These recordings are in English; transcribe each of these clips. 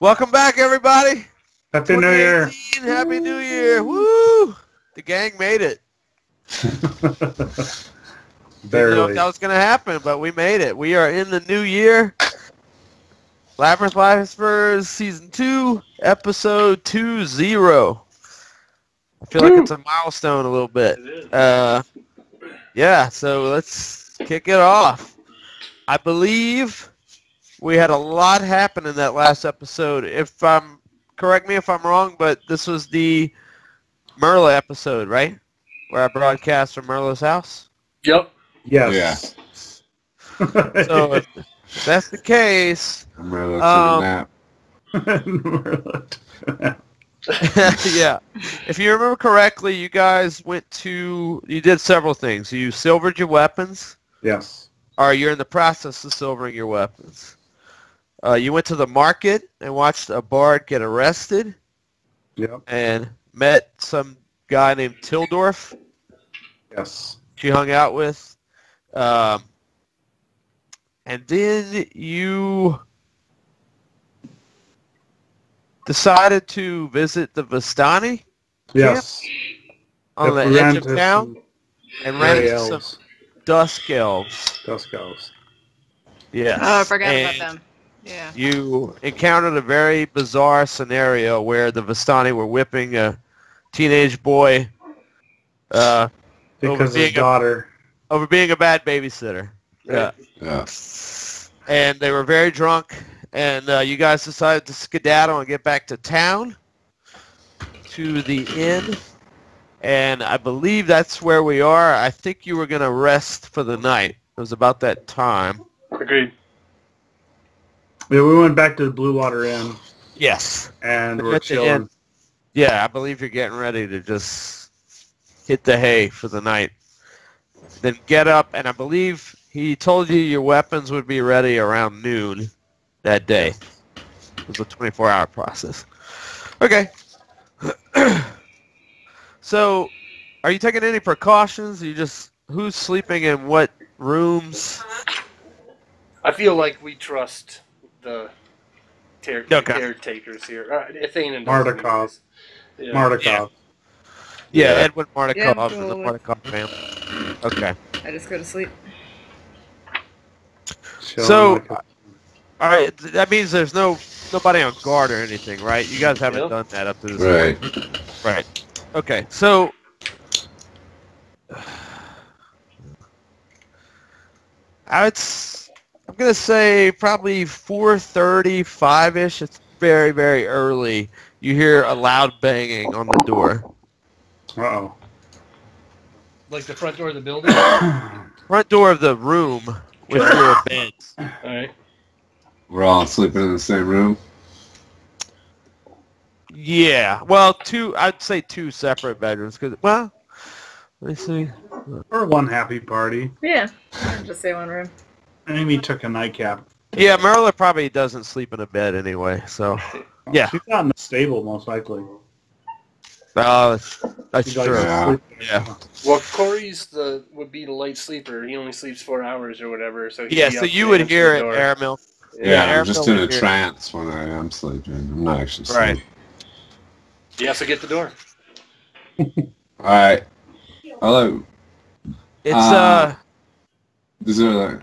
Welcome back, everybody. Happy New Year. Happy New Year. Woo! The gang made it. Didn't know if that was going to happen, but we made it. We are in the new year. Labyrinth Lifers Season 2, Episode 20. I feel like it's a milestone a little bit. Yeah, so let's kick it off. I believe we had a lot happen in that last episode. Correct me if I'm wrong, but this was the Myrla episode, right? Where I broadcast from Myrla's house? Yep. Yes. Yeah. So if that's the case... Myrla took a nap. Yeah. If you remember correctly, you guys you did several things. You silvered your weapons. Yes. Or you're in the process of silvering your weapons. You went to the market and watched a bard get arrested. Yep. And met some guy named Tildorf. Yes. She hung out with. And then you decided to visit the Vistani. Yes. On the edge of town. And ran into some Dusk Elves. Dusk Elves. Yes. Oh, I forgot about them. Yeah. You encountered a very bizarre scenario where the Vistani were whipping a teenage boy because of his daughter. Over being a bad babysitter. Yeah. And they were very drunk, and you guys decided to skedaddle and get back to town, to the inn, and I believe that's where we are. I think you were going to rest for the night. It was about that time. Agreed. Yeah, we went back to the Blue Water Inn. Yes. And we're chilling. Yeah, I believe you're getting ready to just hit the hay for the night. Then get up, and I believe he told you your weapons would be ready around noon that day. It was a 24-hour process. Okay. So, are you taking any precautions? Who's sleeping in what rooms? I feel like we trust the caretakers here. Athena and Mardukov. Yeah. Mardukov. Yeah, Edwin Mardukov Yeah, and the Mardukov family. Okay. I just go to sleep. So, all right, that means there's nobody on guard or anything, right? You guys haven't done that up to this point. Right. Okay, so... I'm going to say probably 4:30, 5-ish. It's very, very early. You hear a loud banging on the door. Uh-oh. Like the front door of the building? Front door of the room with your beds. All right. We're all sleeping in the same room? Yeah. Well, I'd say two separate bedrooms. Let me see. Or one happy party. Yeah. I'd just say one room. Amy took a nightcap. Yeah, Myrla probably doesn't sleep in a bed anyway, so... Yeah. She's not in the stable, most likely. Oh, that's true. Yeah. Well, Corey's would be the light sleeper. He only sleeps 4 hours or whatever. So so you would hear it, Airmill. Yeah, I'm just in a trance when I am sleeping. I'm not actually sleeping. Right. Yeah, so get the door. Alright. Hello. It's, Is it like...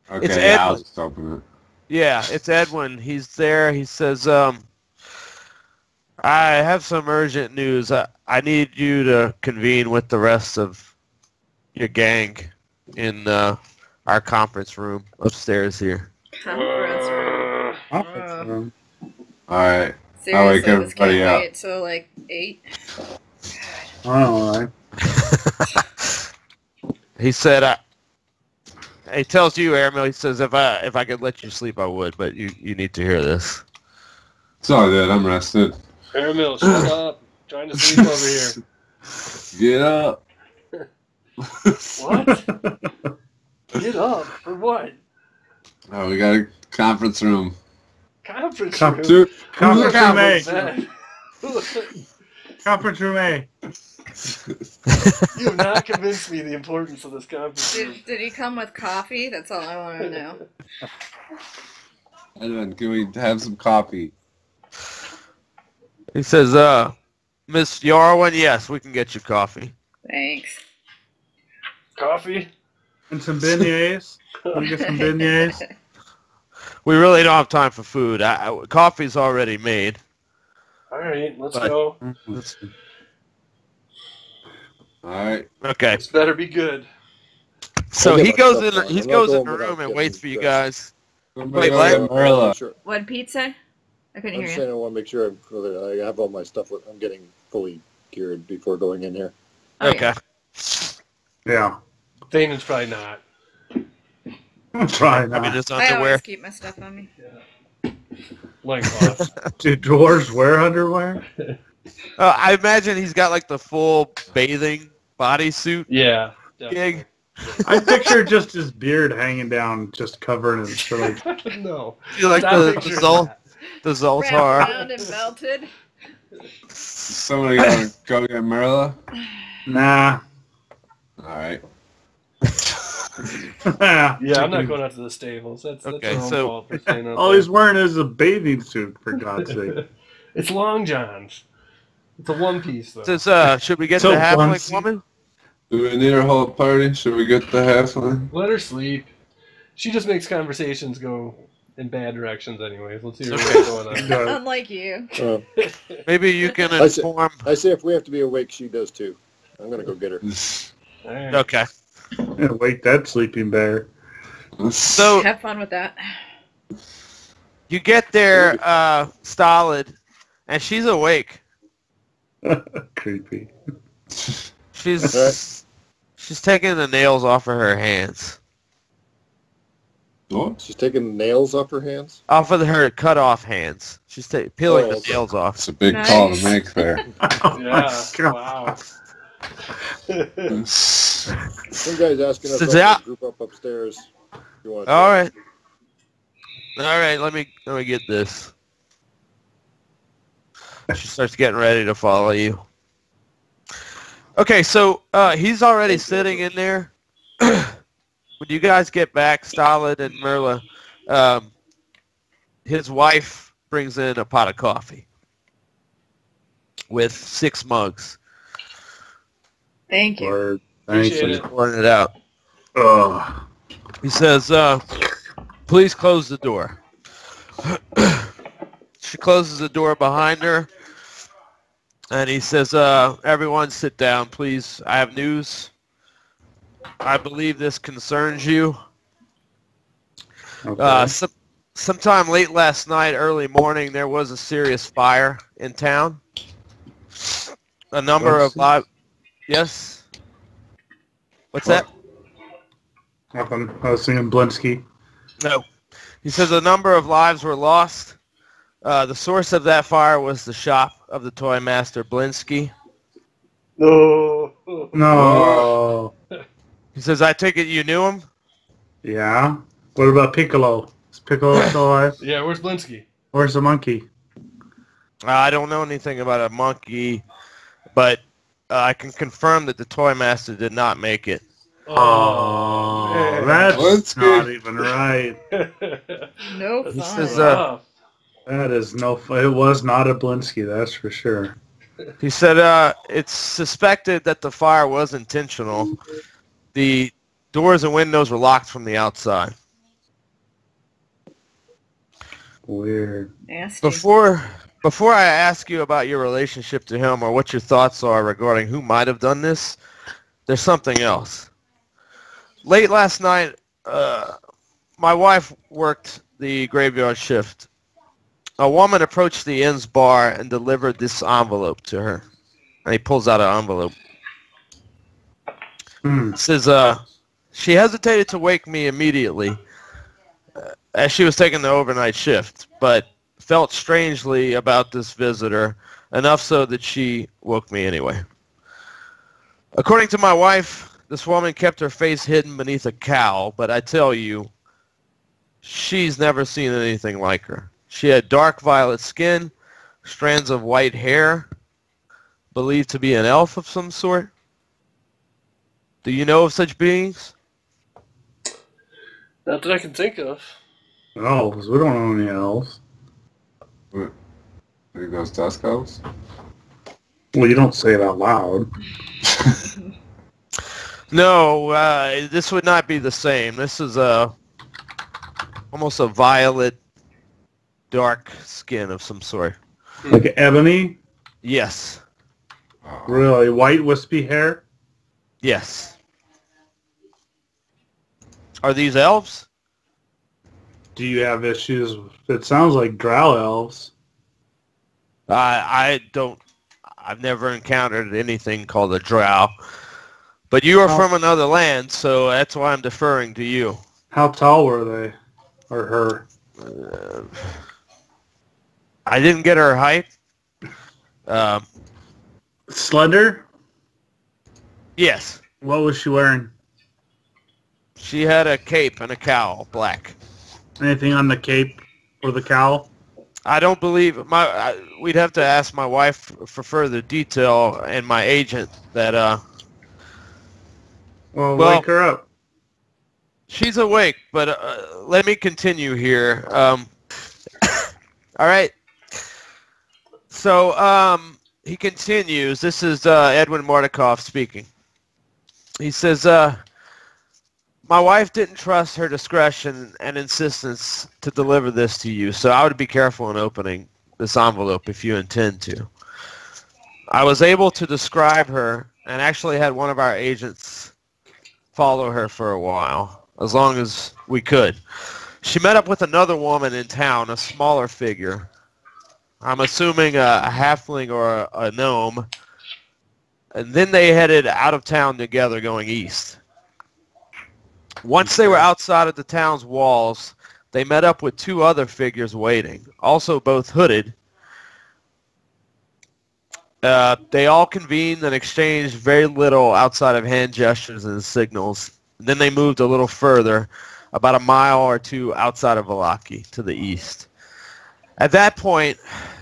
Okay, it's I'll just open it. Yeah, it's Edwin. He's there. He says, I have some urgent news. I need you to convene with the rest of your gang in our conference room upstairs here. Conference room. Conference room. Alright. Seriously, I'll wake this can't everybody up. wait till like 8. Alright. He said, he tells you, Airmill, he says, if I could let you sleep, I would, but you need to hear this. It's all good. I'm rested. Airmill, shut up. Trying to sleep over here. Get up. What? Get up? For what? Oh, we got a conference room. Conference room? room? Conference room A. Conference room A. You have not convinced me the importance of this conference room. Did he come with coffee? That's all I want to know. And can we have some coffee? He says, Miss Yarwin, yes, we can get you coffee. Thanks. Coffee? And some beignets. Can we get some beignets? We really don't have time for food. Coffee's already made. All right, let's But- go. All right. Okay. This better be good. So I'll get he my goes stuff in. done. He I'm not goes in going the without room and getting waits for you dressed. guys. Somebody Wait, go what? get Myrla. Sure. What'd Pete say? I couldn't I'm hear saying you. I want to make sure I have all my stuff. I'm getting fully geared before going in here. Oh, Okay. Yeah. Thane's probably not. I'm trying I mean, not. his I underwear. always keep my stuff on me. Loincloth. Do dwarves wear underwear? I imagine he's got like the full bathing bodysuit Yeah. gig. I picture just his beard hanging down, just covered in like. No. You like Stop the picturing Zol, that. the Wrapped Zoltar. around and melted. Somebody gonna go get Myrla? Nah. All right. Yeah, I'm not going out to the stables. That's Okay, our own so- fault for staying out All there. he's wearing is a bathing suit, for God's sake. It's long johns. It's a one piece though. Says, should we get So the halfling once- woman? Do we need our whole party? Should we get the halfling? Let her sleep. She just makes conversations go in bad directions anyways. Let's hear what's going on. Uh, Unlike you. Maybe you can I see. inform. I say if we have to be awake, she does too. I'm gonna go get her. All right. Okay. wake that sleeping bear. So Have fun with that. you get there, Stolid, and she's awake. Creepy. She's taking the nails off of her hands. What? She's taking the nails off her hands. Off of her cut off hands. She's peeling Oh, the okay. nails off. It's a big Nice. call to make there. Oh Yeah. my God. Wow. Some guy's asking us Since all that- to group up upstairs. If you want. All right. All right, let me get this. She starts getting ready to follow you. Okay, so he's already sitting in there. When you guys get back, Stolid and Myrla, his wife brings in a pot of coffee with 6 mugs. Thank you. Or, thanks. Appreciate it. Pouring it out. Ugh. He says, please close the door. She closes the door behind her, and he says, everyone sit down, please. I have news. I believe this concerns you. Okay. Sometime late last night, early morning, there was a serious fire in town. A number of live... Yes? What's that? Nothing. I was singing Blinsky. No. He says a number of lives were lost. The source of that fire was the shop of the toy master Blinsky. No. No. He says, I take it you knew him? Yeah. What about Piccolo? Is Piccolo still alive? Yeah, where's Blinsky? Where's the monkey? I don't know anything about a monkey, but I can confirm that the toy master did not make it. Oh, man. that's Blinsky. not even right. No He fun. says, Wow. That is no. It was not a Blinsky, that's for sure. He said it's suspected that the fire was intentional. The doors and windows were locked from the outside. Weird. Nasty. Before I ask you about your relationship to him or what your thoughts are regarding who might have done this, there's something else. Late last night, my wife worked the graveyard shift. A woman approached the inn's bar and delivered this envelope to her. And he pulls out an envelope. It says, she hesitated to wake me immediately as she was taking the overnight shift, but felt strangely about this visitor, enough so that she woke me anyway. According to my wife, this woman kept her face hidden beneath a cowl, but I tell you, she's never seen anything like her. She had dark violet skin, strands of white hair, believed to be an elf of some sort. Do you know of such beings? Not that I can think of. Elves? We don't own any elves. What? I think those dusk elves? Well, you don't say it out loud. No, this would not be the same. This is almost a violet, dark skin of some sort. Like ebony? Yes. Really? White wispy hair? Yes. Are these elves? Do you have issues? It sounds like drow elves. I don't. I've never encountered anything called a drow. But you are from another land, so that's why I'm deferring to you. How tall were they? Or her? I didn't get her height. Slender? Yes. What was she wearing? She had a cape and a cowl, black. Anything on the cape or the cowl? I don't believe we'd have to ask my wife for further detail and my agent that Well, wake her up. She's awake, but let me continue here. All right. So he continues. This is Edwin Mordikoff speaking. He says, my wife didn't trust her discretion and insistence to deliver this to you, so I would be careful in opening this envelope if you intend to. I was able to describe her and actually had one of our agents follow her for a while, as long as we could. She met up with another woman in town, a smaller figure. I'm assuming a halfling or a gnome. And then they headed out of town together going east. Once they were outside of the town's walls, they met up with two other figures waiting, also both hooded. They all convened and exchanged very little outside of hand gestures and signals. Then they moved a little further, about a mile or two outside of Vallaki, to the east. At that point,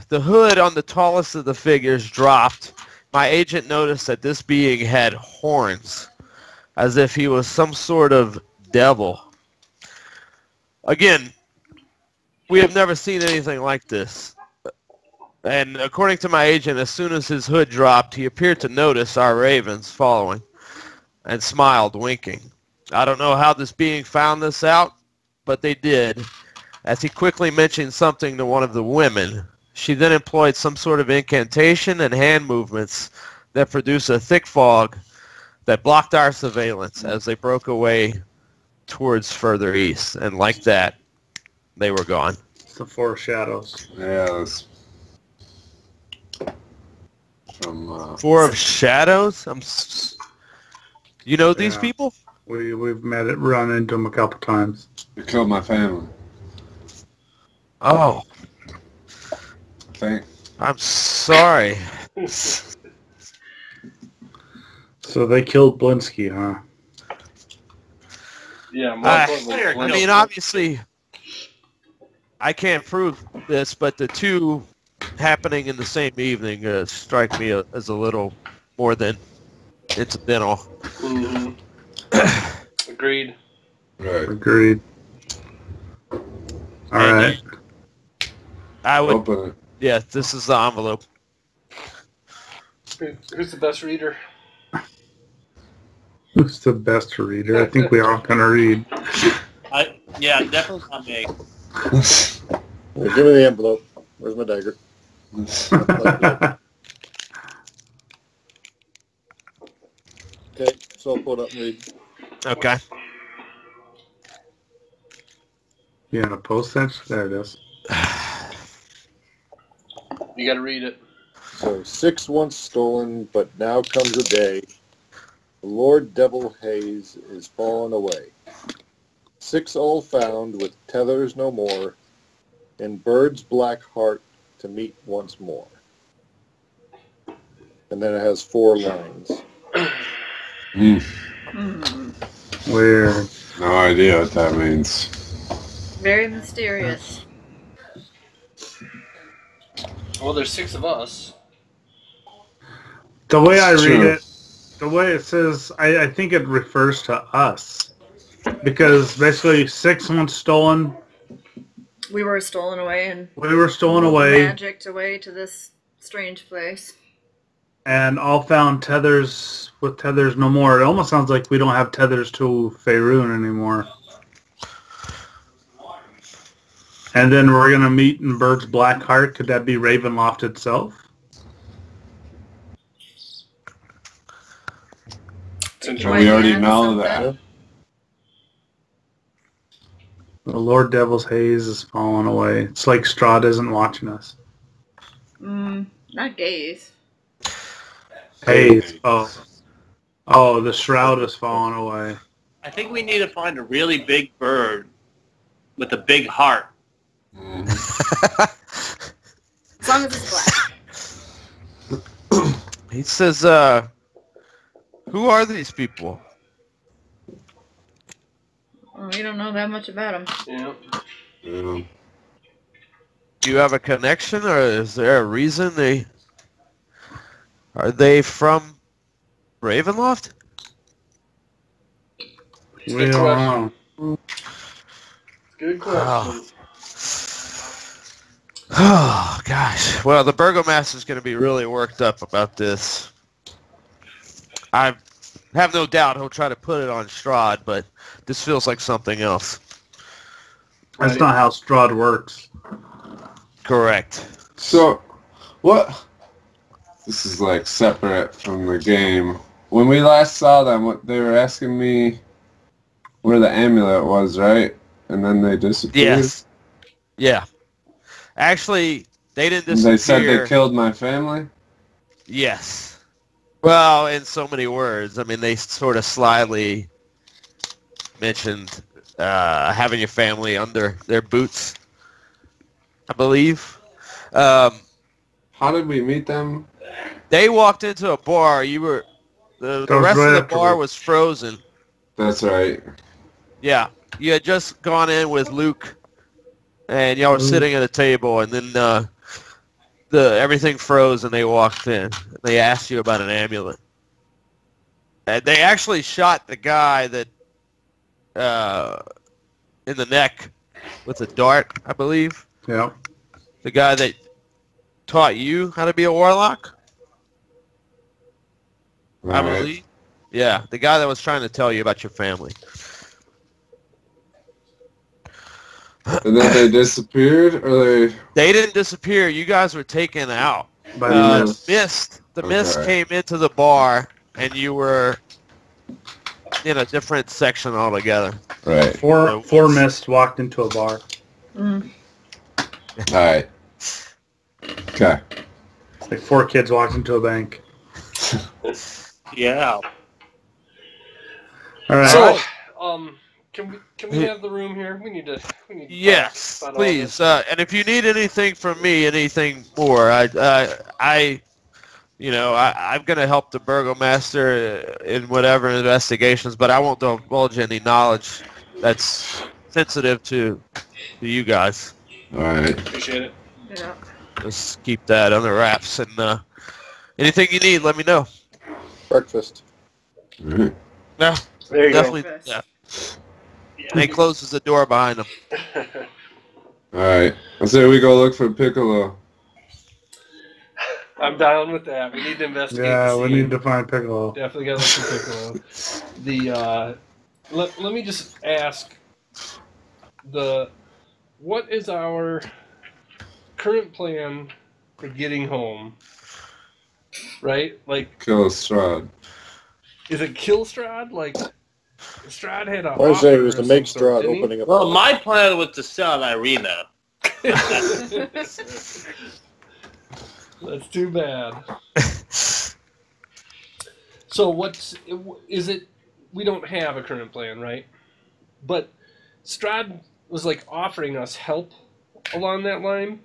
the hood on the tallest of the figures dropped. My agent noticed that this being had horns, as if he was some sort of devil. Again, we have never seen anything like this. And according to my agent, as soon as his hood dropped, he appeared to notice our ravens following and smiled, winking. I don't know how this being found this out, but they did, as he quickly mentioned something to one of the women. She then employed some sort of incantation and hand movements that produced a thick fog that blocked our surveillance as they broke away towards further east. And like that, they were gone. It's the Four Shadows. Yeah, that's from... Four of Shadows? You know these people? We've run into them a couple times. You killed my family. Oh. I'm sorry. So they killed Blinsky, huh? Yeah, I mean, obviously, I can't prove this, but the two happening in the same evening strike me as a little more than incidental. Mm-hmm. Agreed. Right. Agreed. All right. I would. Open it. Yeah, this is the envelope. Who's the best reader? Who's the best reader? I think we all kind of read. Yeah, definitely not me. Well, give me the envelope. Where's my dagger? Okay, so I'll pull it up and read. Okay. Yeah, a postage? There it is. You gotta read it. So 6 once stolen, but now comes a day. The Lord Devil Haze is fallen away. 6 all found with tethers no more, and bird's black heart to meet once more. And then it has 4 lines. Weird. No idea what that means. Very mysterious. Well, there's 6 of us. The way I It's read true. it, the way it says, I think it refers to us. Because basically 6 once stolen, We were stolen away and magicked away to this strange place. And all found tethers with tethers no more. It almost sounds like we don't have tethers to Faerun anymore. And then we're going to meet in Bird's Black Heart. Could that be Ravenloft itself? We already know that. The Lord Devil's haze is falling away. It's like Strahd isn't watching us. Not gaze. Haze. Oh, the shroud is falling away. I think we need to find a really big bird with a big heart. As long as it's black. He says, who are these people? Oh, we don't know that much about them. Yeah. Do you have a connection, or is there a reason they... Are they from Ravenloft? We don't know. Good question. Oh, gosh. Well, the Burgomaster's going to be really worked up about this. I have no doubt he'll try to put it on Strahd, but this feels like something else. That's not how Strahd works. Correct. So, what... This is like separate from the game. When we last saw them, they were asking me where the amulet was, right? And then they disappeared? Yes. Yeah. Actually, they didn't disappear. They said they killed my family? Yes. Well, in so many words. I mean, they sort of slyly mentioned having your family under their boots, I believe. How did we meet them? They walked into a bar. You were the rest of the bar was frozen. That's right. Yeah, you had just gone in with Luke, and y'all were sitting at a table, and then everything froze, and they walked in. They asked you about an amulet, and they actually shot the guy that in the neck with a dart, I believe. Yeah. The guy that taught you how to be a warlock. Right. I believe. Yeah, the guy that was trying to tell you about your family. And then they disappeared, or they... They didn't disappear. You guys were taken out. By Mist. The mist came into the bar, and you were in a different section altogether. Right. Four mist walked into a bar. Alright. Okay. It's like 4 kids walked into a bank. Yeah. All right. So, can we have the room here? We need to Yes, talk about please. all this. And if you need anything from me, anything more, I'm going to help the Burgomaster in whatever investigations, but I won't divulge any knowledge that's sensitive to you guys. All right. Appreciate it. Yeah. Just keep that under wraps, and anything you need, let me know. Breakfast. Mm-hmm. Yeah, There you definitely. go. Yeah. And he closes the door behind him. Alright. I say we go look for Piccolo. I'm down with that. We need to investigate. Yeah, the we scene. need to find Piccolo. Definitely gotta look for Piccolo. Let me just ask what is our current plan for getting home? Right? Like, Kill Strahd. is it kill Strahd? Like, Strahd had a I would say it offer was of to make some sort, Strahd didn't he? opening up. Well, my plan was to sell Irina. That's too bad. So is it? We don't have a current plan, right? But Strahd was like offering us help along that line.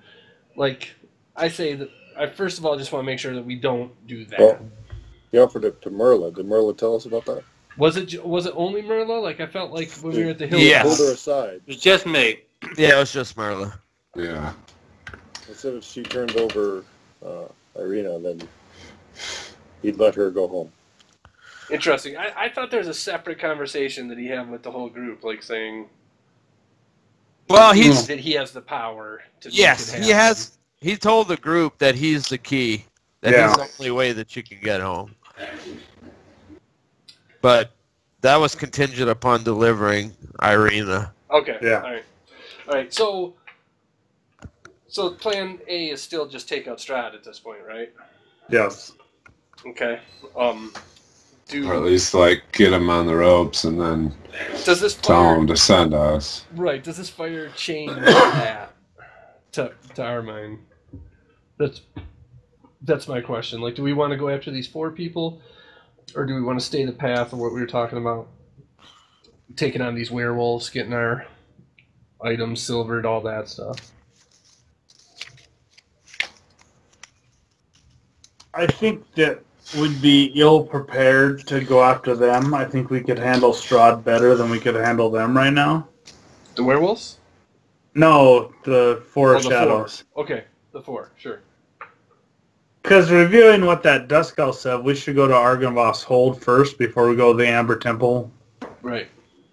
Like, I say that I first of all just want to make sure that we don't do that. Well, he offered it to Myrla. Did Myrla tell us about that? Was it only Myrla? Like, I felt like when we were at the hill. Yeah. Pulled her aside. It was just me. Yeah, it was just Myrla. Yeah. He said if she turned over Irina, then he'd let her go home. Interesting. I thought there was a separate conversation that he had with the whole group, like saying, Well, that he has the power to make it happen. He told the group that he's the key. That he's the only way that you can get home. But that was contingent upon delivering Irina. Okay. Yeah. All right. So plan A is still just take out Strahd at this point, right? Yes. Okay. Or at least like get him on the ropes and then tell him to send us. Right. Does this fire change that to our mind? That's my question. Like, do we want to go after these 4 people, or do we want to stay the path of what we were talking about? Taking on these werewolves, getting our items silvered, all that stuff. I think that we'd be ill prepared to go after them. I think we could handle Strahd better than we could handle them right now. The werewolves? No, the 4 shadows. 4. Okay, the 4, sure. Because reviewing what that Dusk Elf said, we should go to Argynvoth's Hold first before we go to the Amber Temple. Right.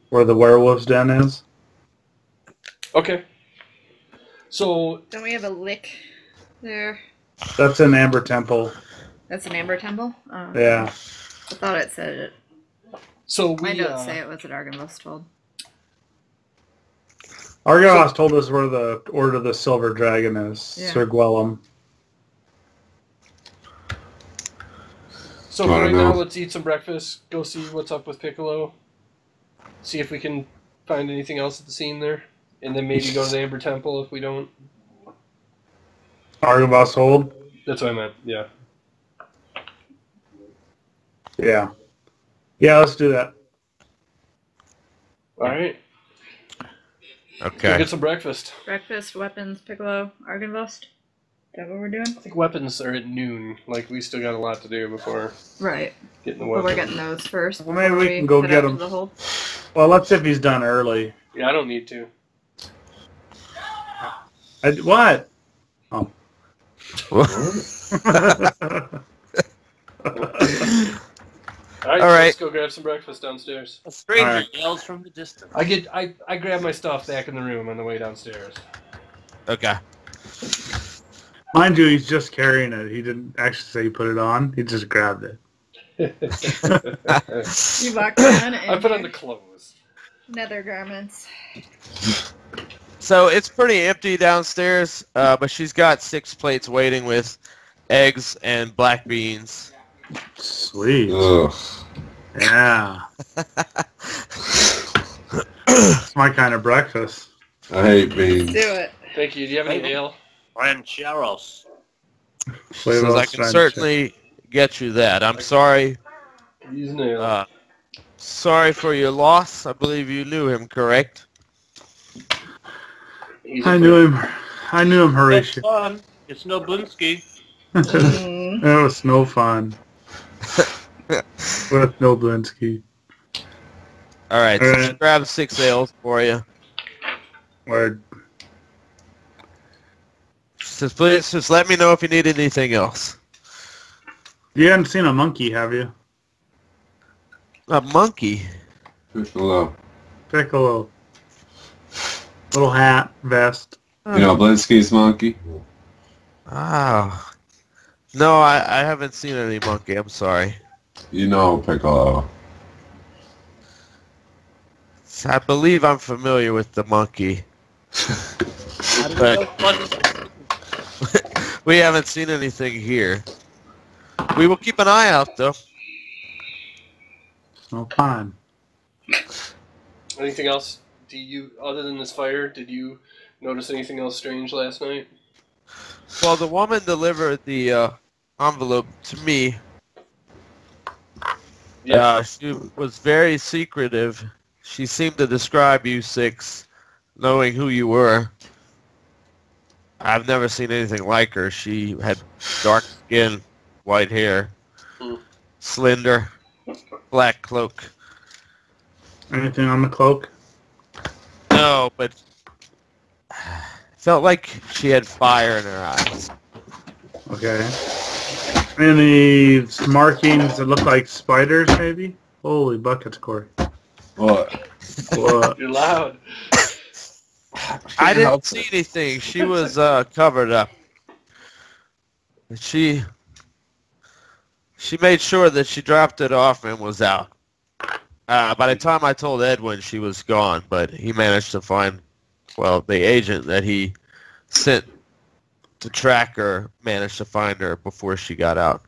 Where the werewolf's den is. Okay. So... Don't we have a lick there? That's an Amber Temple. That's an Amber Temple? Oh, yeah. I thought it said it. So we... My notes say it was at Argynvoth's Hold. Argynvoth told us where the Order of the Silver Dragon is. Yeah. Sir Gwellum. So right now, let's eat some breakfast, go see what's up with Piccolo, see if we can find anything else at the scene there, and then maybe go to the Amber Temple if we don't. Argynvoth's Hold? That's what I meant, yeah. Yeah. Yeah, let's do that. Alright. Okay. Go get some breakfast. Breakfast, weapons, Piccolo, Argynvost. Is that what we're doing? I think weapons are at noon. Like, we still got a lot to do before getting the weapons. Well, we're getting those first. Well, maybe we can go get them. Well, let's see if he's done early. Yeah, I don't need to. What? Oh. All right, let's go grab some breakfast downstairs. A stranger yells from the distance. I grab my stuff back in the room on the way downstairs. Okay. Mind you, he's just carrying it. He didn't actually say he put it on. He just grabbed it. You walked down and I put on the clothes. Nether garments. So it's pretty empty downstairs, but she's got 6 plates waiting with eggs and black beans. Sweet. Ugh. Yeah. It's my kind of breakfast. I hate beans. Do it. Thank you. Do you have any ale? Rancheros. Says I can certainly get you that. I'm sorry. Use an ale. Sorry for your loss. I believe you knew him, correct? I knew him, Horatio. It's fun. It's no Blinsky. That was no fun. With no Blinsky. Alright, so just grab 6 ales for you. Word. Please just let me know if you need anything else. You haven't seen a monkey, have you? A monkey? Piccolo. Piccolo. Little hat, vest. You know Blinsky's monkey? Oh. No, I haven't seen any monkey. I'm sorry. You know Piccolo. I believe I'm familiar with the monkey. But we haven't seen anything here. We will keep an eye out, though. No fun. Anything else? Other than this fire, did you notice anything else strange last night? Well, the woman delivered the envelope to me. Yeah. She was very secretive. She seemed to describe you 6, knowing who you were. I've never seen anything like her. She had dark skin, white hair, slender, black cloak. Anything on the cloak? No, but felt like she had fire in her eyes. Okay. Any markings that look like spiders, maybe? Holy buckets, Corey. What? What? You're loud. I didn't see anything. She was covered up. She made sure that she dropped it off and was out. By the time I told Edwin, she was gone, but he managed to find, well, the agent that he sent to track her managed to find her before she got out.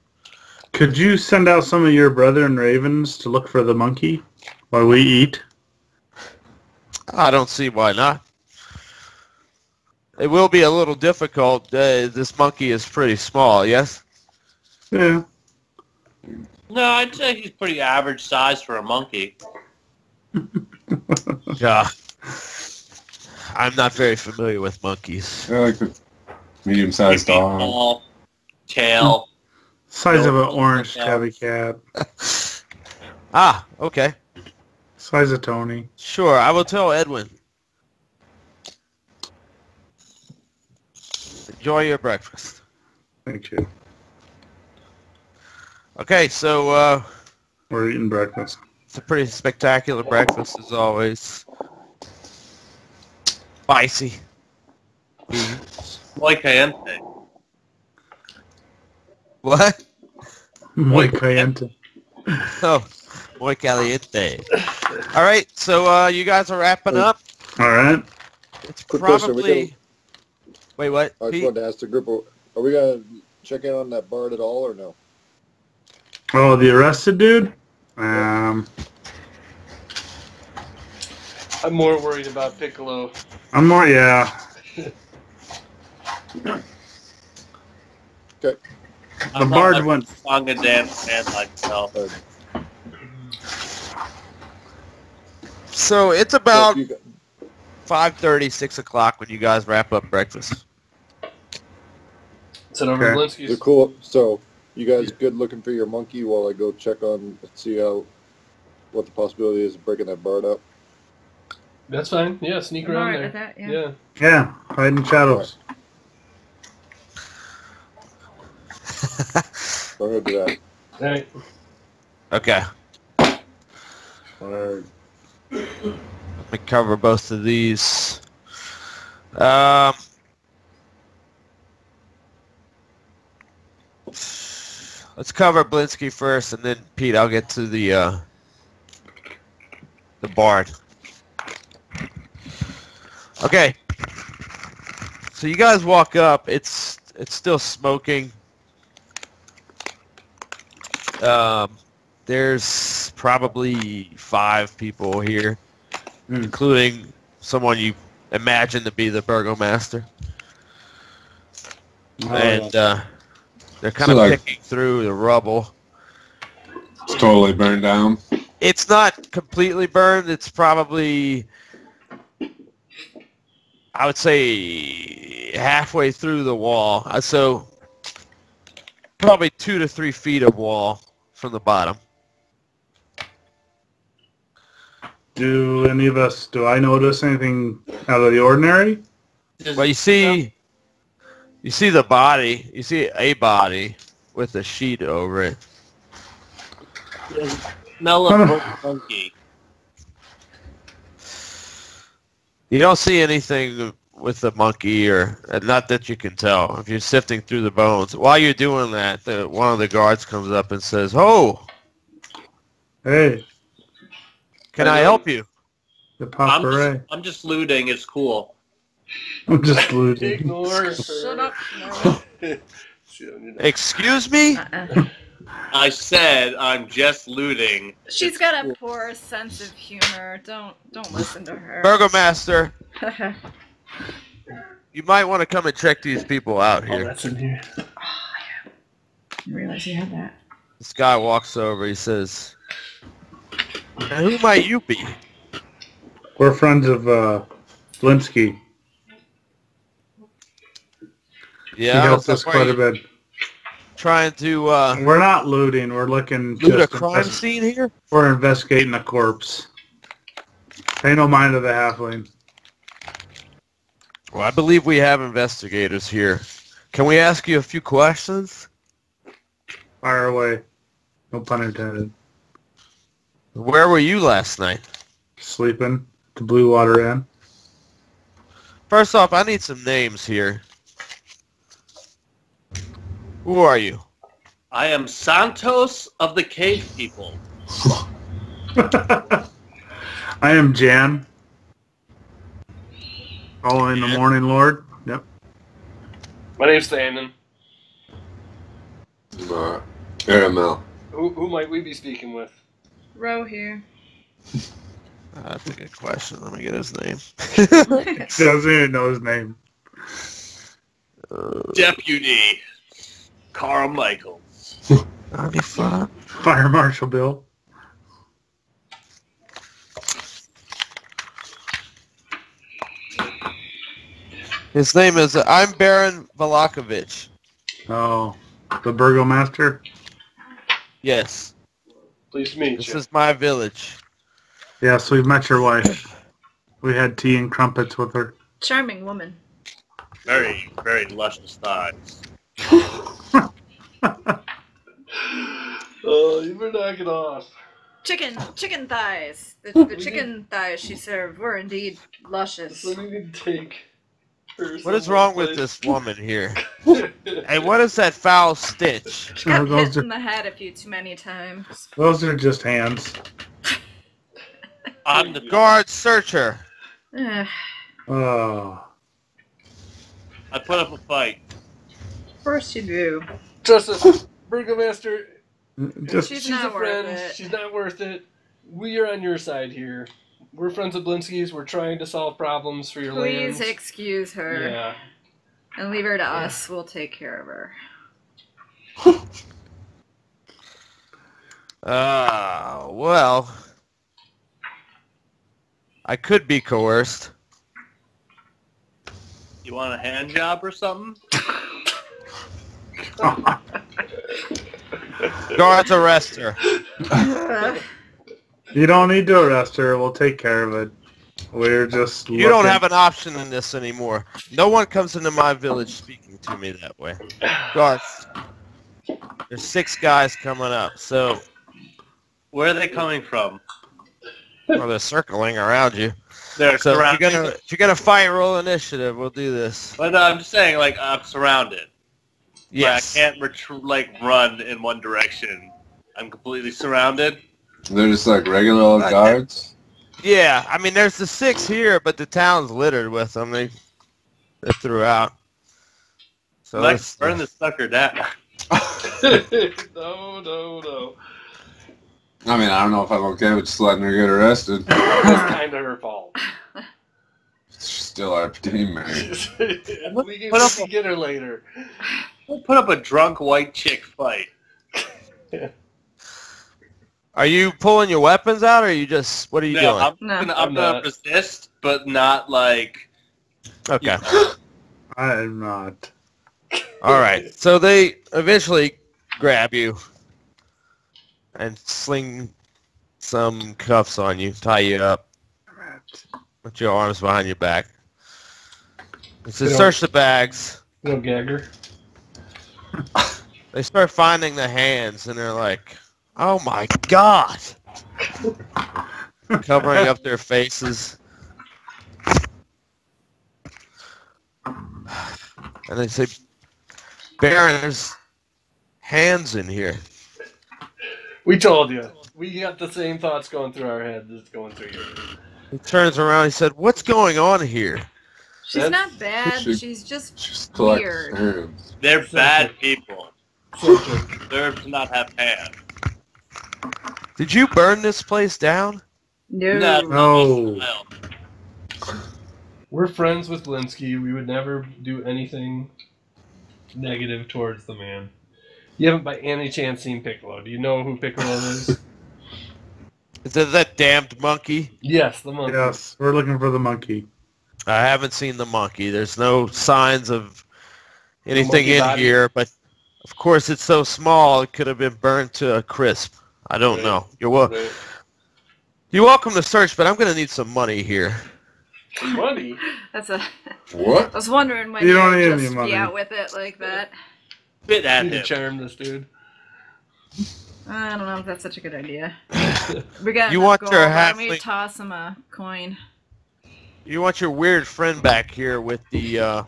Could you send out some of your brethren ravens to look for the monkey while we eat? I don't see why not. It will be a little difficult. This monkey is pretty small, yes? Yeah. No, I'd say he's pretty average size for a monkey. Yeah. I'm not very familiar with monkeys. They're like the medium-sized dog. Small, tail. Size of an orange tabby cat. Ah, okay. Size of Tony. Sure, I will tell Edwin. Enjoy your breakfast. Thank you. Okay, so We're eating breakfast. it's a pretty spectacular breakfast as always. Spicy. Muy caliente. What? Muy caliente. Oh, muy caliente. All right, so you guys are wrapping up. All right. It's Quick question, probably. Wait, what? I just Pete? wanted to ask the group, are we going to check in on that bard at all or no? Oh, the arrested dude? Um, I'm more worried about Piccolo. I'm more, yeah. Okay. The bard went. Song and dance and myself. So it's So about if you, 5:30, 6 o'clock when you guys wrap up breakfast. Send over Okay. Blinsky's. They're cool. So you guys good looking for your monkey while I go check on, see what the possibility is of breaking that bard up? That's fine. Yeah, sneak I'm around alright there. with that, yeah. Yeah. Yeah, hide in shadows. I'm going to do that. All right. Okay. Alright. Let me cover both of these. Let's cover Blinsky first, and then Pete, I'll get to the bard. Okay. So you guys walk up. It's still smoking. There's probably 5 people here, including someone you imagine to be the burgomaster. And they're kind of picking through the rubble. It's totally burned down. It's not completely burned. It's probably, I would say, halfway through the wall. So probably 2 to 3 feet of wall from the bottom. Do I notice anything out of the ordinary? Well, you see the body. You see a body with a sheet over it. Smell of monkey. You don't see anything with the monkey, or not that you can tell. If you're sifting through the bones, while you're doing that, one of the guards comes up and says, "Oh, Hey, can I help you?" the pop beret. I'm just looting. It's cool. I'm just looting. Ignore her. Shut up. No. Excuse me? I said I'm just looting. She's got a poor sense of humor. Don't listen to her. Burgomaster, you might want to come and check these people out Oh, here. that's in here. I didn't realize you had that. This guy walks over. He says, "Now, who might you be?" We're friends of Blinsky. Yeah, He helped so us why quite are a you bit. Trying to We're not looting. We're looking loot a just crime scene here? We're investigating a corpse. Pay no mind to the halfling. Well, I believe we have investigators here. Can we ask you a few questions? Fire away. No pun intended. Where were you last night? Sleeping at the Blue Water Inn. First off, I need some names here. Who are you? I am Santos of the Cave People. I am Jan. Following the Morning Lord. Yep. My name's Thanon. Caramel. Who might we be speaking with? Row here. That's a good question. Let me get his name. He doesn't even know his name. Deputy Carl Michaels. 95. Fire Marshal Bill. His name is, I'm Baron Vallaki. Oh, the Burgomaster. Yes. Pleased to meet This you. is my village. Yes, we've met your wife. We had tea and crumpets with her. Charming woman. Very, very luscious thighs. Oh, you better knock it off. Chicken thighs. The chicken thighs she served were indeed luscious. So we need to take her What is wrong with this woman here? Hey, what is that foul stench? She got those hit are- in the head a few too many times. Those are just hands. I'm the Guard, search her. Ugh, Oh. I put up a fight. of course you do. Justice, Burgomaster, Just She's she's not a worth friend. it. She's not worth it. We are on your side here. We're friends with Blinsky's. We're trying to solve problems for your Please lands. excuse her Yeah. and leave her to us. We'll take care of her. Well, I could be coerced. You want a hand job or something? Guards, arrest her. you don't need to arrest her. We'll take care of it. We're just. You don't have an option in this anymore. No one comes into my village speaking to me that way. Guards, there's 6 guys coming up, so Where are they coming from? well, they're circling around you. They're So surrounded. if you're gonna fight, roll initiative. We'll do this. But I'm just saying, like, I'm surrounded. Yes. Like, I can't run in one direction. I'm completely surrounded. They're just like regular old guards. Yeah. I mean, there's the 6 here, but the town's littered with them. They're throughout. So Let's burn this sucker down. No. I mean, I don't know if I'm okay with just letting her get arrested. It's kind of her fault. She's still our teammate. we can get her later. We'll put up a drunk white chick fight. Are you pulling your weapons out, or are you just? What are you No, doing? No. I'm gonna resist, but not like. Okay. I'm not. All right. So they eventually grab you and sling some cuffs on you, tie you up, put your arms behind your back. It says, search the bags. No gagger. They start finding the hands, and they're like, oh my God. Covering up their faces. And they say, Baron, there's hands in here. We told you. We got the same thoughts going through our heads that's going through yours. He turns around, he said, what's going on here? She's not bad. She's just Just collect weird. hands. They're bad people. Subject. Deserve to not have hands. Did you burn this place down? No. No. No. Well, We're friends with Blinsky. We would never do anything negative towards the man. You haven't by any chance seen Piccolo. Do you know who Piccolo is? Is it that damned monkey? Yes, the monkey. Yes, we're looking for the monkey. I haven't seen the monkey. There's no signs of anything monkey in body? here, but of course it's so small it could have been burned to a crisp. I don't know. Right. You're welcome to search, but I'm going to need some money here. Money? That's a. What? I was wondering when You you don't would need just any money. be out with it like that. spit at Need to him. charm this dude. I don't know if that's such a good idea. We got You enough want gold. your Why don't we halfling- toss him a coin? You want your weird friend back here with the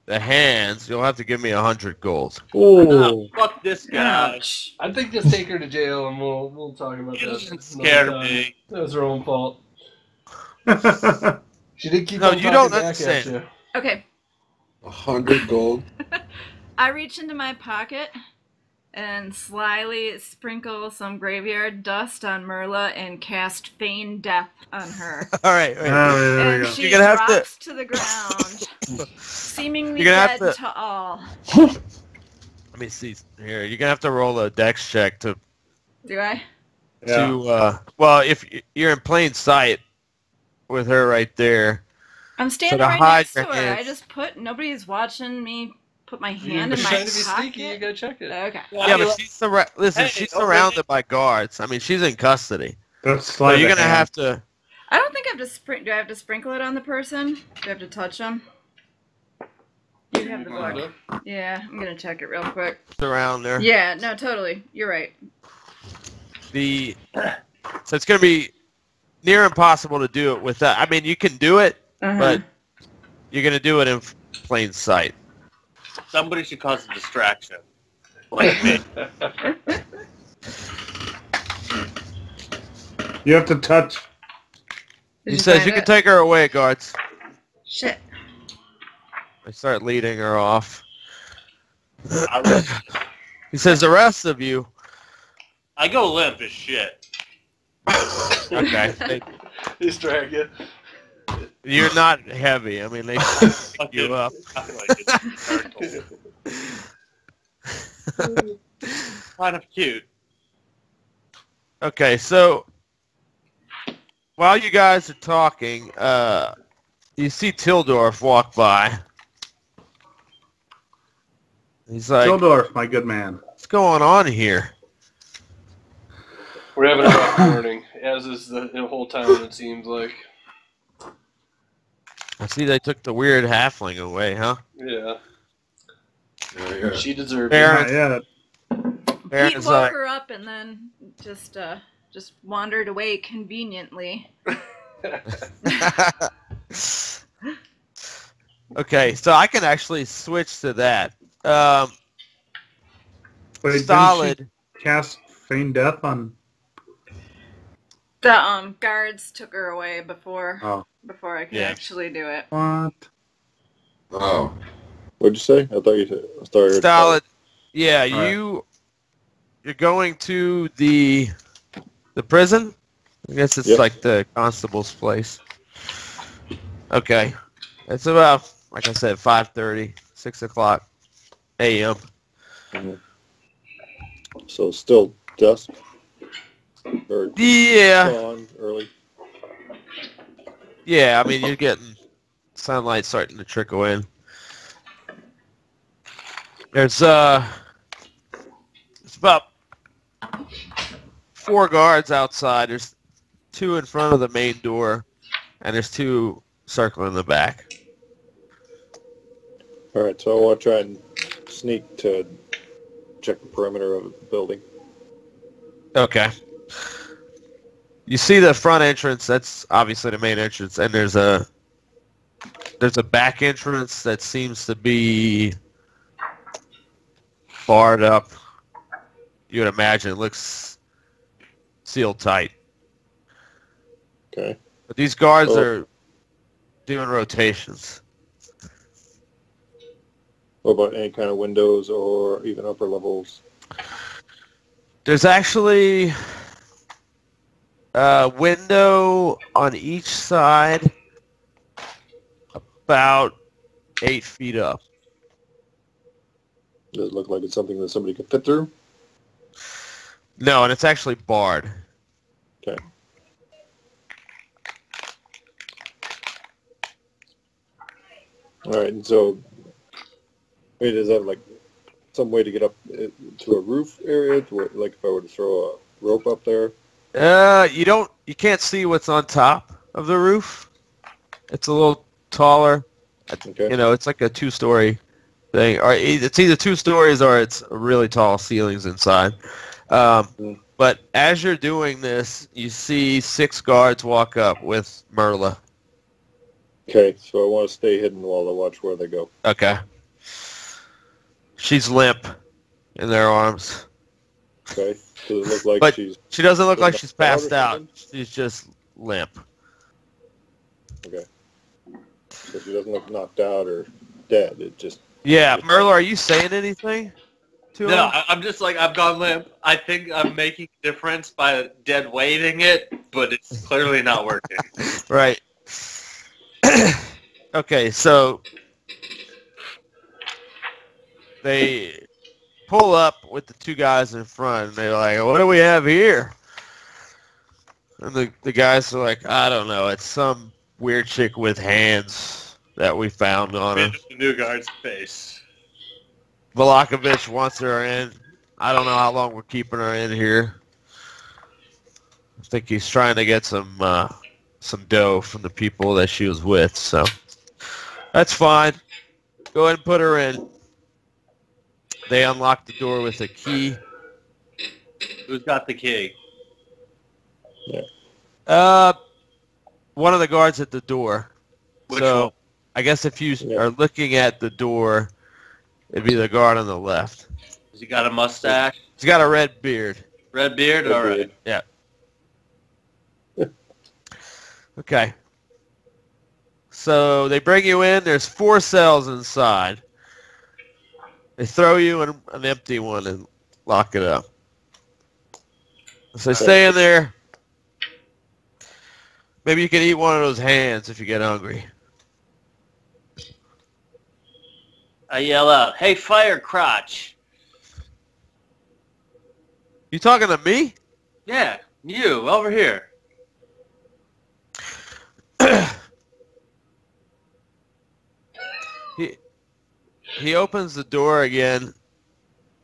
hands. You'll have to give me 100 gold. Oh, Fuck this guy. Ouch. I think just take her to jail and we'll talk about He that. doesn't another scare time. me. That was her own fault. oh. She did keep No, on you talking don't back understand. at you. Okay. 100 gold. I reach into my pocket and slyly sprinkle some graveyard dust on Myrla and cast Feign Death on her. All right. Wait. There we And go. she You're gonna have to- drops to the ground, seemingly You're gonna have dead to- to all. Let me see here. You're gonna have to roll a dex check to Do I? Yeah. well, if you're in plain sight with her right there. I'm standing to right hide next to your her. hands. I just nobody's watching me put my You're hand in my trying to be pocket. sneaky, you gotta check it. Okay. Yeah, but she's listen. Hey, She's okay. surrounded by guards. I mean, she's in custody. That's So sleight you're of gonna hand. have to. I don't think I have to do I have to sprinkle it on the person? Do I have to touch them? You have the book. Yeah, I'm gonna check it real quick. Surround there. Yeah, no, totally. You're right. So it's gonna be near impossible to do it with that. I mean, you can do it, Uh-huh. but you're gonna do it in plain sight. Somebody should cause a distraction. Like me. You have to touch. Did He says find you can it? take her away, guards. Shit. They start leading her off. I He says the rest of you. go limp as shit. Okay. Distract you. You're not heavy. I mean, they pick you up. Kind of cute. Okay, so while you guys are talking, you see Tildorf walk by. He's like, Tildorf, my good man. what's going on here? We're having a rough morning, as is the whole town, it seems like. I see they took the weird halfling away, huh? Yeah. Yeah. She deserved Baron- it. Yeah. Baron Pete is woke like, her up and then just wandered away conveniently. okay, so I can actually switch to that. Wait, didn't Solid. she cast Feign Death on. The guards took her away before I could Yeah. actually do it. What? Oh. What'd you say? I thought you said. I thought you heard Solid. Yeah, All right. you're going to the prison? I guess it's Yep. like the constable's place. Okay. It's about, like I said, 5:30, 6 o'clock a.m. So still dusk? Or Yeah. dawn early? Yeah, I mean, you're getting sunlight starting to trickle in. There's it's about 4 guards outside. There's 2 in front of the main door, and there's 2 circling the back. Alright, so I want to try and sneak to check the perimeter of the building. Okay. You see the front entrance, that's obviously the main entrance, and there's a back entrance that seems to be barred up. You would imagine it looks sealed tight. Okay. But these guards Oh. are doing rotations. What about any kind of windows or even upper levels? There's actually a window on each side about 8 feet up. Does it look like it's something that somebody could fit through? No, and it's actually barred. Okay. Alright, and so, wait, is that like some way to get up to a roof area? To where, like if I were to throw a rope up there? You can't see what's on top of the roof. It's a little taller. Okay. You know, it's like a 2-story thing. Or it's either 2 stories or it's really tall ceilings inside. But as you're doing this, you see 6 guards walk up with Myrla. Okay, so I want to stay hidden while I watch where they go. Okay. She's limp in their arms. Okay, does it look like But she's... she doesn't look like she's knocked out or passed out. something? She's just limp. Okay. So she doesn't look knocked out or dead. It just... Yeah, Myrla, are you saying anything to No, him? I'm just like, I've gone limp. I think I'm making a difference by dead weighting it, but it's clearly not working. Right. Okay, so they pull up with the 2 guys in front, and they're like, what do we have here? And the guys are like, I don't know, it's some weird chick with hands that we found on her. The new guard's face. Vallaki wants her in. I don't know how long we're keeping her in here. I think he's trying to get some dough from the people that she was with, so that's fine. Go ahead and put her in. They unlock the door with a key. Who's got the key? One of the guards at the door. Which So one? I guess if you are looking at the door, it'd be the guard on the left. Has he got a mustache? He's got a red beard. Red beard? All right. Yeah. Okay. So they bring you in. There's 4 cells inside. They throw you in an empty one and lock it up. So stay in there. Maybe you can eat one of those hands if you get hungry. I yell out, hey, fire crotch. You talking to me? Yeah, you, over here. He opens the door again.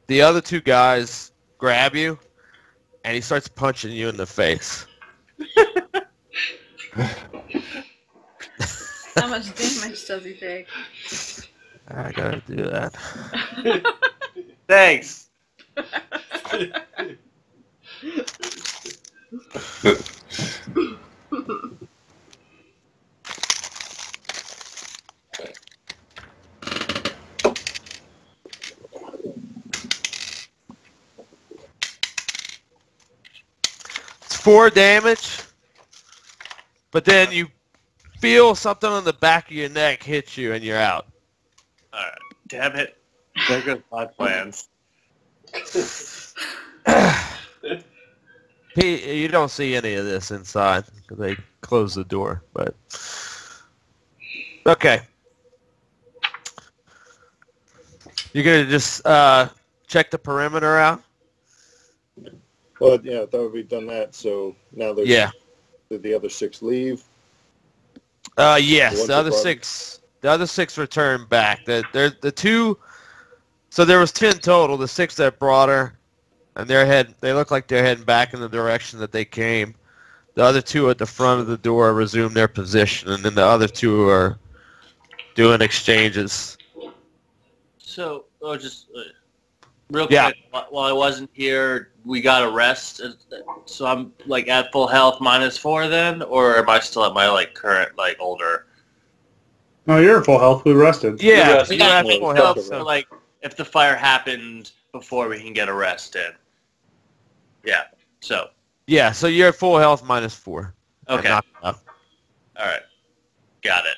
The other 2 guys grab you, and he starts punching you in the face. How much damage does he take? I gotta do that. Thanks. It's 4 damage, but then you feel something on the back of your neck hit you, and you're out. All right. Damn it. There goes my plans. You don't see any of this inside because they closed the door. But okay, you're gonna just check the perimeter out. Well, yeah, I thought we'd done that, so now there's... Yeah. Did the other 6 leave? Yes, the other six returned back. The 2. So there was 10 total. The 6 that brought her, and they look like they're heading back in the direction that they came. The other 2 at the front of the door resumed their position, and then the other 2 are doing exchanges. So, just real quick, while I wasn't here, we got a rest. So I'm like at full health -4 then, or am I still at my like current like older? No, you're at full health. We rested. Yeah, So you're at yeah, full so, health. so, like if the fire happened before we can get a rest in. Yeah. So. Yeah, so you're at full health -4. Okay. All All right. Got it.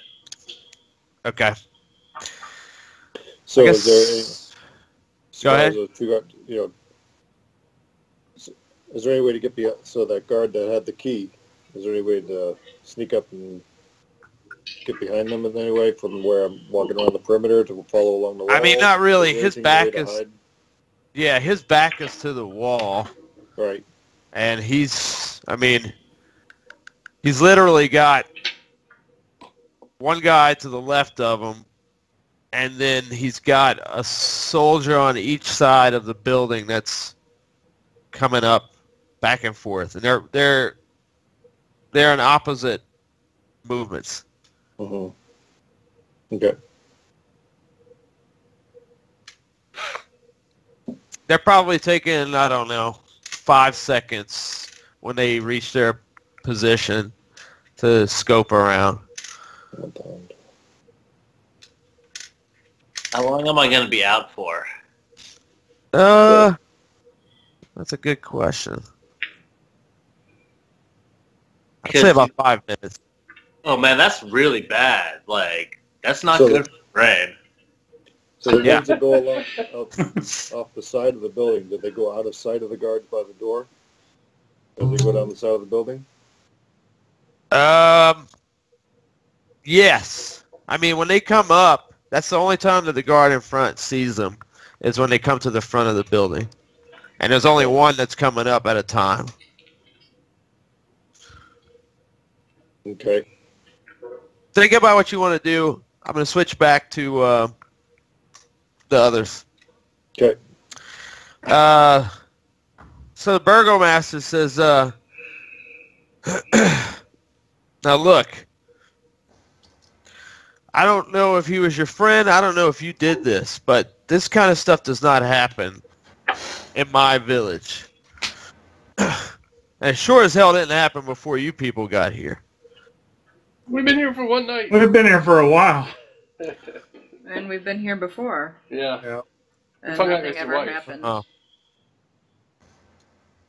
Okay. So I is there any... guess... Go ahead. Is there any way to get so that guard that had the key, is there any way to sneak up and get behind them in any way from where I'm walking around the perimeter to follow along the wall? I mean, not really. Is there His anything back way to is... hide? Yeah, his back is to the wall. Right. And he's literally got one guy to the left of him, and then he's got a soldier on each side of the building that's coming up back and forth, and they're in opposite movements. Mm-hmm. Okay. They're probably taking, I don't know, 5 seconds when they reach their position to scope around. How long am I going to be out for? That's a good question. I'd say about 5 minutes. Oh man, that's really bad. Like, that's not So good for the brain. So the ones that go along off the side of the building, did they go out of sight of the guards by the door as they go down the side of the building? Yes. I mean, when they come up, that's the only time that the guard in front sees them, is when they come to the front of the building. And there's only one that's coming up at a time. Okay. Think about what you want to do. I'm going to switch back to the others. Okay. So the Burgomaster says, now look, I don't know if he was your friend. I don't know if you did this, but this kind of stuff does not happen in my village. And it sure as hell didn't happen before you people got here. We've been here for one night. We've been here for a while. And we've been here before. Yeah. And Found out nothing it's your ever wife. happened. Oh.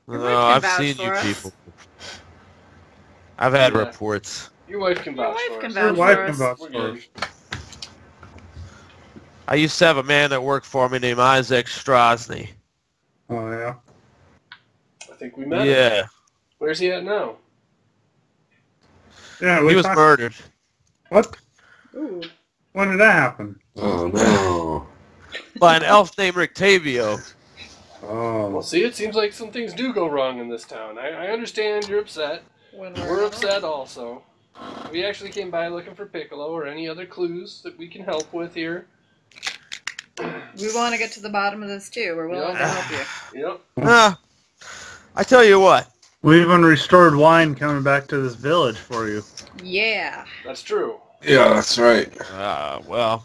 Your No, wife can I've vouch seen for you us. people. I've had Yeah. reports. Your wife can Your vouch wife for can us. vouch Your wife for can us. vouch We're for good. us. I used to have a man that worked for me named Isaac Strosny. Oh, yeah. I think we met him. Yeah, Where's he at now? Yeah, he was murdered. What? Ooh. When did that happen? Oh no. By an elf named Rictavio. Well, Oh. see, it seems like some things do go wrong in this town. I understand you're upset. When We're upset also. We actually came by looking for Piccolo or any other clues that we can help with here. We want to get to the bottom of this too. We're willing to help you. Yep. I tell you what. We even restored wine coming back to this village for you. Yeah. That's true. Yeah, that's right. Well.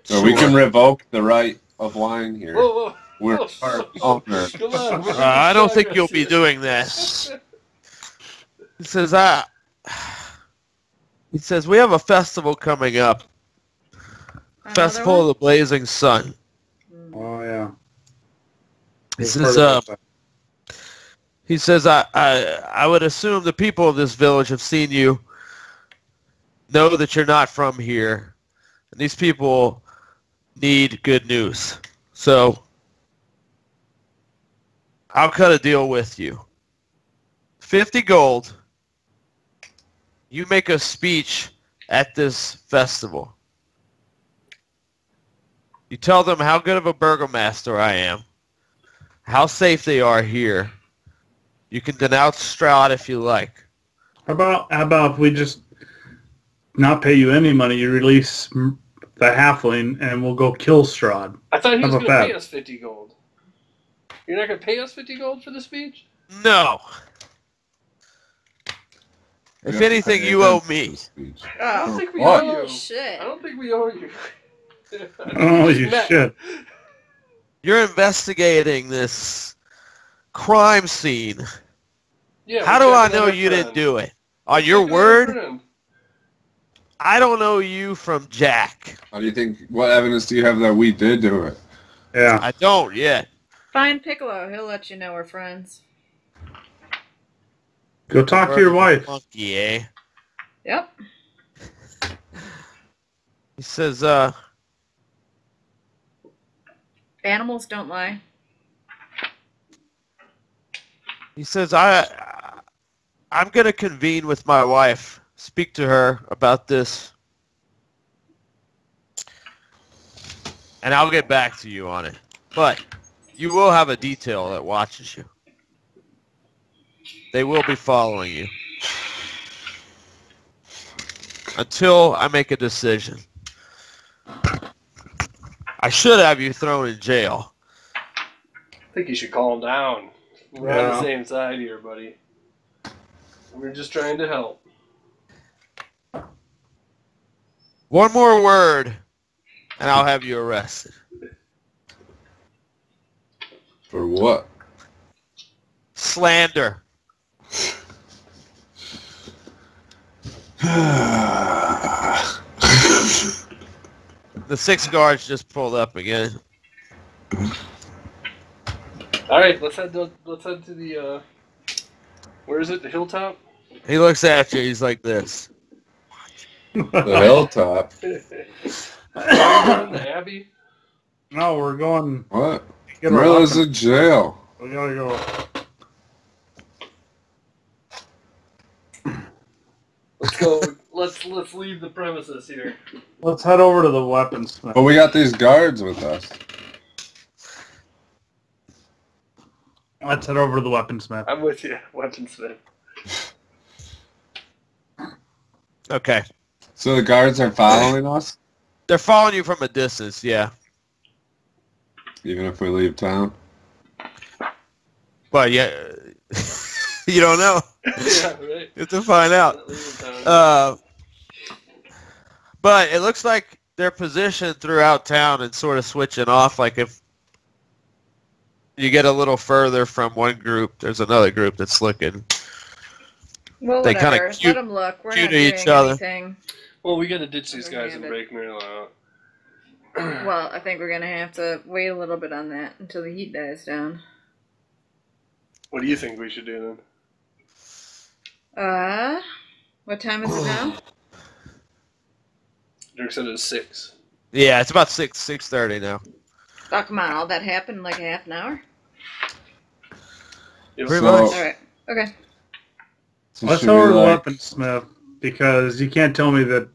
So we can revoke the right of wine here. Whoa. We're Oh, part owner. Come on. I don't think you'll be doing that. He says, we have a festival coming up. Another Festival of the Blazing Sun. Oh, yeah. He says, I would assume the people of this village have seen you, know that you're not from here, and these people need good news. So, I'll cut a deal with you. 50 gold. You make a speech at this festival. You tell them how good of a burgomaster I am, how safe they are here. You can denounce Stroud if you like. How about if we just not pay you any money, you release the halfling, and we'll go kill Strahd? I thought he was How going about to pay that? us 50 gold. You're not going to pay us 50 gold for the speech? No. If anything, you owe me. I don't think we What? owe you. Oh, shit. I don't think we owe you. Oh, you should. You're investigating this crime scene. Yeah, How we do I checked know another you didn't friend. do it? On We your checked another word? friend. I don't know you from Jack. How do you think? What evidence do you have that we did do it? Yeah. I don't yet. Find Piccolo. He'll let you know we're friends. Go talk to your wife. Monkey, eh? Yep. He says, Animals don't lie. I'm going to convene with my wife, speak to her about this, and I'll get back to you on it. But you will have a detail that watches you. They will be following you until I make a decision. I should have you thrown in jail. I think you should calm down. We're on the same side here, buddy. We're just trying to help. One more word, and I'll have you arrested. For what? slander. The 6 guards just pulled up again. All right, let's head to the. Where is it? The hilltop. He looks at you. He's like this. The hilltop. The Abbey. No, we're going. What? Get our Myrla's weapons. in jail. We gotta go. Let's go. let's leave the premises here. Let's head over to the weaponsmith. But we got these guards with us. Let's head over to the weaponsmith. I'm with you, weaponsmith. Okay. So the guards are following us? They're following you from a distance, yeah. Even if we leave town? But yeah, you don't know. Yeah, right. You have to find out. But it looks like they're positioned throughout town and sort of switching off. Like if you get a little further from one group, there's another group that's looking. Well, They kinda whatever. cute- Let them look. We're cute not to each doing other. anything. Well, we gotta ditch these guys and Underhanded. break Myrla out. Well, I think we're gonna have to wait a little bit on that until the heat dies down. What do you think we should do What time is it now? then? Dirk said it's 6. Yeah, it's about 6:30 now. Oh, come on. All that happened in like a half an hour? Yep. Pretty So- much. All right. Okay. So Let's should go we, over to the like- weaponsmith because you can't tell me that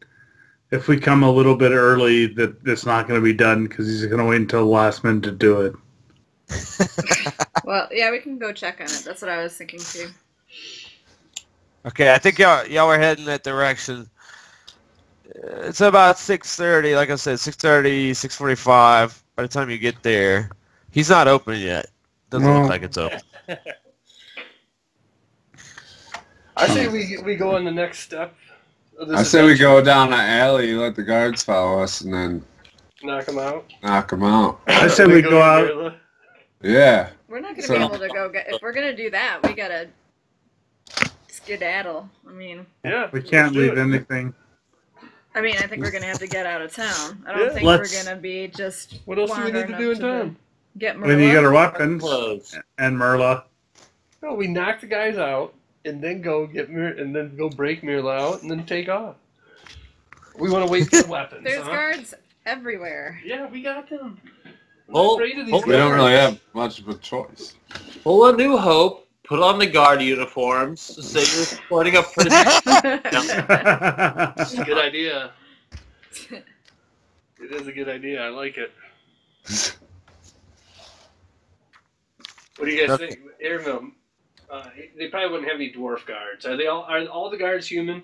if we come a little bit early that it's not going to be done because he's going to wait until the last minute to do it. Well, yeah, we can go check on it. That's what I was thinking too. Okay, I think y'all are heading that direction. It's about 6:30. Like I said, 6:30, 6:45. By the time you get there, he's not open yet. Doesn't No. look like it's open. I say we go on the next step. Of this I say we adventure. go down an alley, let the guards follow us, and then Knock them out. knock them out. I said we go to out. Myrla. Yeah. We're not going to So- be able to go get... If we're going to do that, we got to skedaddle. I mean, Yeah. We can't let's do leave it. anything. I think we're going to have to get out of town. I Yeah. don't think Let's- we're going to be just What else do we need to wandering do up in the- time? Get When you got Myrla. our weapons Close. and Myrla. No, we knock the guys out and then go get and then go break Myrla out and then take off. We want to wait for the weapons. There's huh? guards everywhere. Yeah, we got them. I'm Well, not afraid of these well, We don't guys. really have much of a choice. Full of New Hope. Put on the guard uniforms. Say you're supporting a pretty. It's a good idea. It is a good idea. I like it. What do you guys think? Airmill. They probably wouldn't have any dwarf guards. Are all the guards human?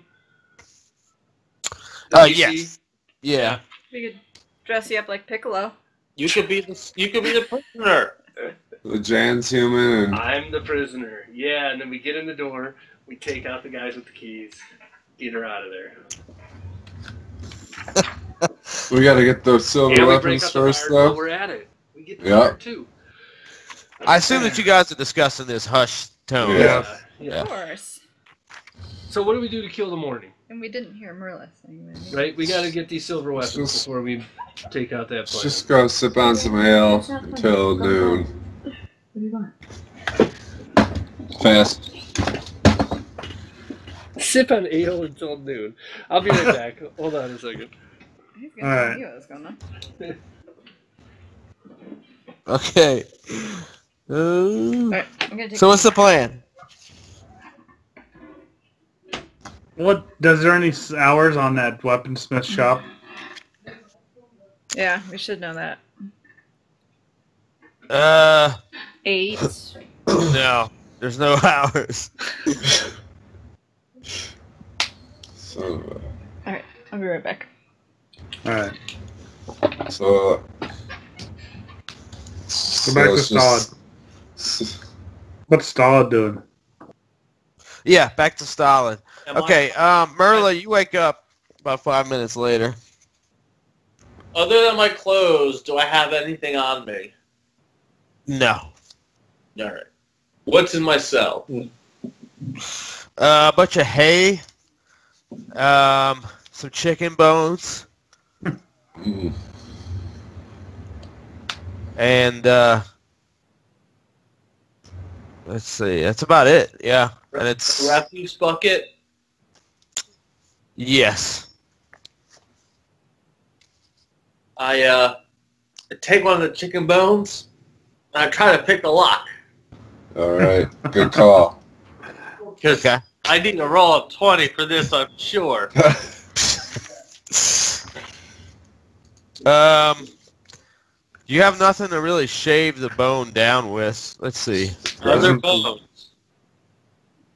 Yes. Yeah. We could dress you up like Piccolo. You could be the prisoner. The Jan's human, and I'm the prisoner. Yeah, and then we get in the door. We take out the guys with the keys. Get her out of there. we gotta get those silver And we break weapons up the first, guard while though. we're at it. We get the Yeah. guard too. I assume that you guys are discussing this hush tone. Yeah. Yeah. Of course. So what do we do to kill the morning? And we didn't hear Myrla saying that. Right? We got to get these silver weapons Just- before we take out that Let's plan. just go sip on some ale until noon. What do you want? Fast. Sip on ale until noon. I'll be right back. Hold on a second. He's gonna All tell right. you what's going on. Okay. Alright, I'm gonna take So what's the plan? What? Is there any hours on that weaponsmith shop? Yeah, we should know that. 8. No. There's no hours. So, Alright, I'll be right back. All right. so Go so back to it's Stalled. What's Stalled doing? Yeah, back to Stalin. Am I- Okay, Myrla, you wake up about 5 minutes later. Other than my clothes, do I have anything on me? No. All right. What's in my cell? A bunch of hay, some chicken bones, and let's see, that's about it. Yeah, and it's Refuse bucket. yes. I take one of the chicken bones and I try to pick the lock. All right. Good call. Because Okay. I need to roll a 20 for this, I'm sure. You have nothing to really shave the bone down with. Let's see. Other bones.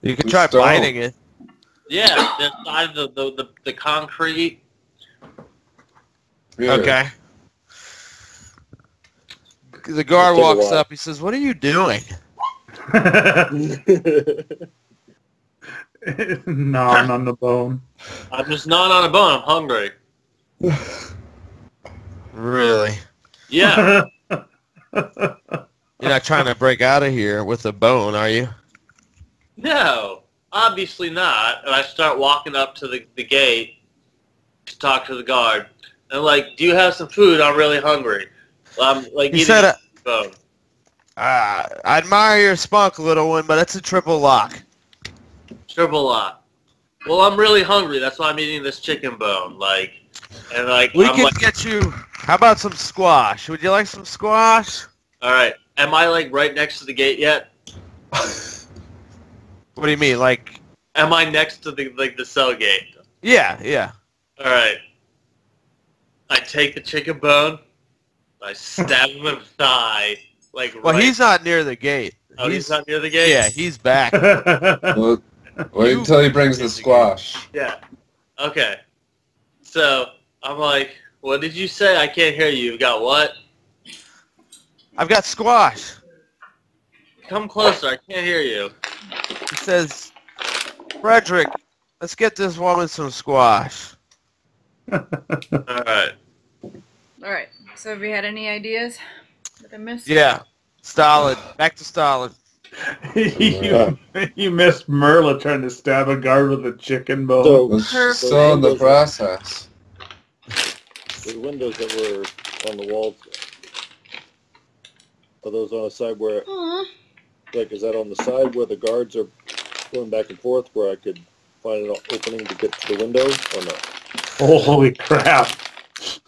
You can try Stone. biting it. Yeah, the side of the concrete. Yeah. Okay. The guard Take a walks while. up. He says, "What are you doing?" Gnawing on the bone. I'm just gnawing on a bone, I'm hungry. Really? Yeah. You're not trying to break out of here with a bone, are you? No, obviously not. And I start walking up to the gate to talk to the guard. And like, do you have some food? I'm really hungry. I'm like He eating said, a bone. I admire your spunk, little one, but it's a triple lock. Triple lock. Well, I'm really hungry. That's why I'm eating this chicken bone. Like, and like, We I'm can like, get you... How about some squash? Would you like some squash? all right. Am I like right next to the gate yet? What do you mean? Like... Am I next to the cell gate? Yeah, yeah. All right. I take the chicken bone. I stab him in the thigh. Like, Well, right. he's not near the gate. Oh, he's not near the gate? Yeah, he's back. Well, wait until he brings the squash. Yeah. Okay. So, I'm like, what did you say? I can't hear you. You got what? I've got squash. Come closer. I can't hear you. He says, Frederick, let's get this woman some squash. All right. All right. So have you had any ideas that I missed? Yeah. Stalin. Back to Stalin. you missed Myrla trying to stab a guard with a chicken bone. So, We're still in the process. the windows that were on the walls, are those on a side where, like, is that on the side where the guards are going back and forth, where I could find an opening to get to the window, or no? Oh, holy crap.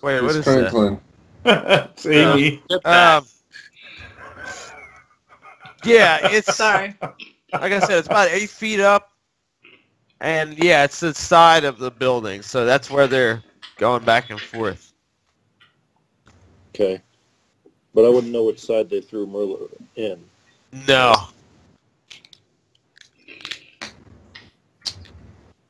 Wait, what It's is that? crinkling. It's Amy. Get back. Yeah, it's... Sorry. Like I said, it's about 8 feet up. And, yeah, it's the side of the building. So that's where they're going back and forth. Okay. But I wouldn't know which side they threw Myrla in. No.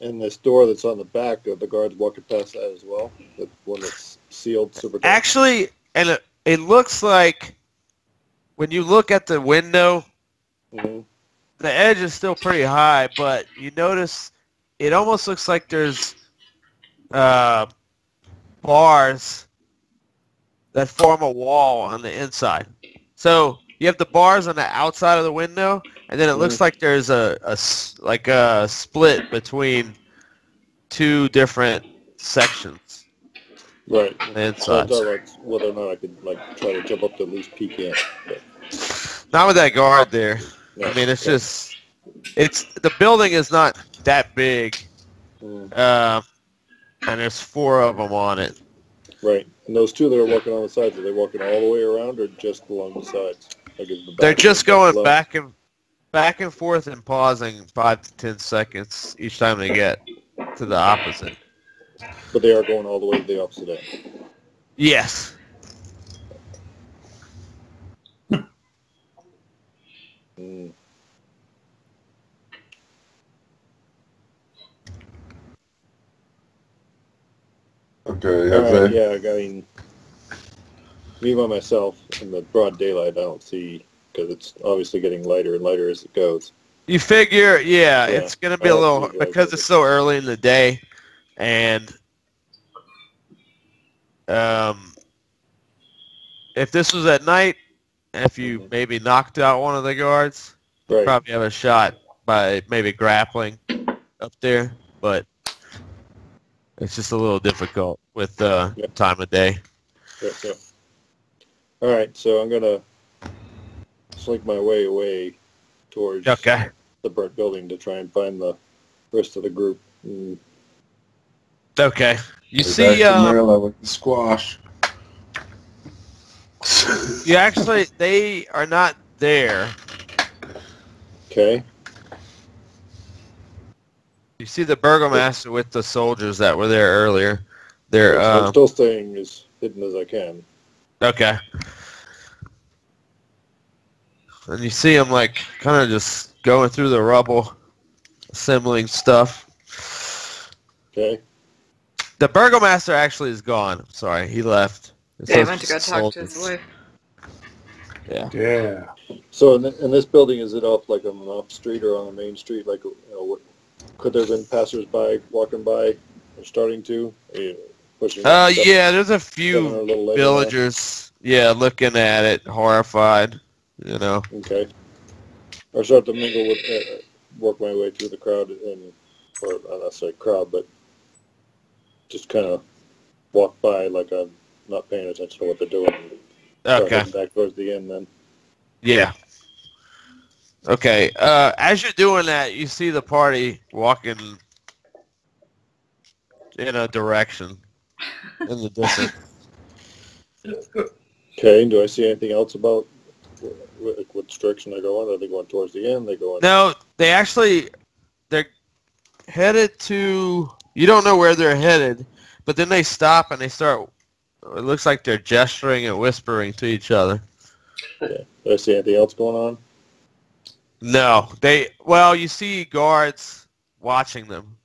And this door that's on the back, are the guards walking past that as well? The one that's sealed super tight? Actually, and it looks like when you look at the window, Mhm. the edge is still pretty high, but you notice it almost looks like there's bars that form a wall on the inside. So you have the bars on the outside of the window, and then it looks like there's a split between two different sections Right. on the So I inside. thought like whether or not I could like try to jump up to at least peek in. But, Not with that guard there. no. I mean, it's just, the building is not that big, Mm, and there's 4 of them on it. right. And those two that are walking on the sides, are they walking all the way around or just along the sides? Like is the back They're just going left? back and forth and pausing 5 to 10 seconds each time they get to the opposite. But they are going all the way to the opposite end. Yes. Mm. Okay, All have right, they? yeah, I mean, me by myself in the broad daylight, I don't see, because it's obviously getting lighter and lighter as it goes. You figure, yeah, Yeah, it's going to I be a don't little, see guys because with it's it. so early in the day, and if this was at night, if you maybe knocked out one of the guards, Right. Probably have a shot by maybe grappling up there, but it's just a little difficult with the time of day. Yeah. All right, so I'm gonna slink my way away towards the burnt building to try and find the rest of the group. Okay. You We're see, back to Myrla with the squash. you actually, they are not there. Okay. You see the burgomaster with the soldiers that were there earlier. They're I'm still staying as hidden as I can. okay. And you see them like kind of just going through the rubble, assembling stuff. Okay. The burgomaster actually is gone. Sorry, he left. Yeah, he went to go talk to his wife. Yeah. So in this building, is it off like on an off street or on a main street? Like, could there have been passersby walking by or starting to? Pushing yeah, there's a few villagers. Yeah, looking at it, horrified. You know. Okay. Or start to mingle with, work my way through the crowd, or not necessarily crowd, but just kind of walk by like I'm not paying attention to what they're doing. Okay. Back towards the end then. Yeah. Okay. As you're doing that, you see the party walking in a direction in the distance. Okay. Do I see anything else about which direction they go in? Are they going towards the end? They going? No, they're headed to. You don't know where they're headed, but then they stop and they start. It looks like they're gesturing and whispering to each other. Yeah. Do I see anything else going on? No, well, you see guards watching them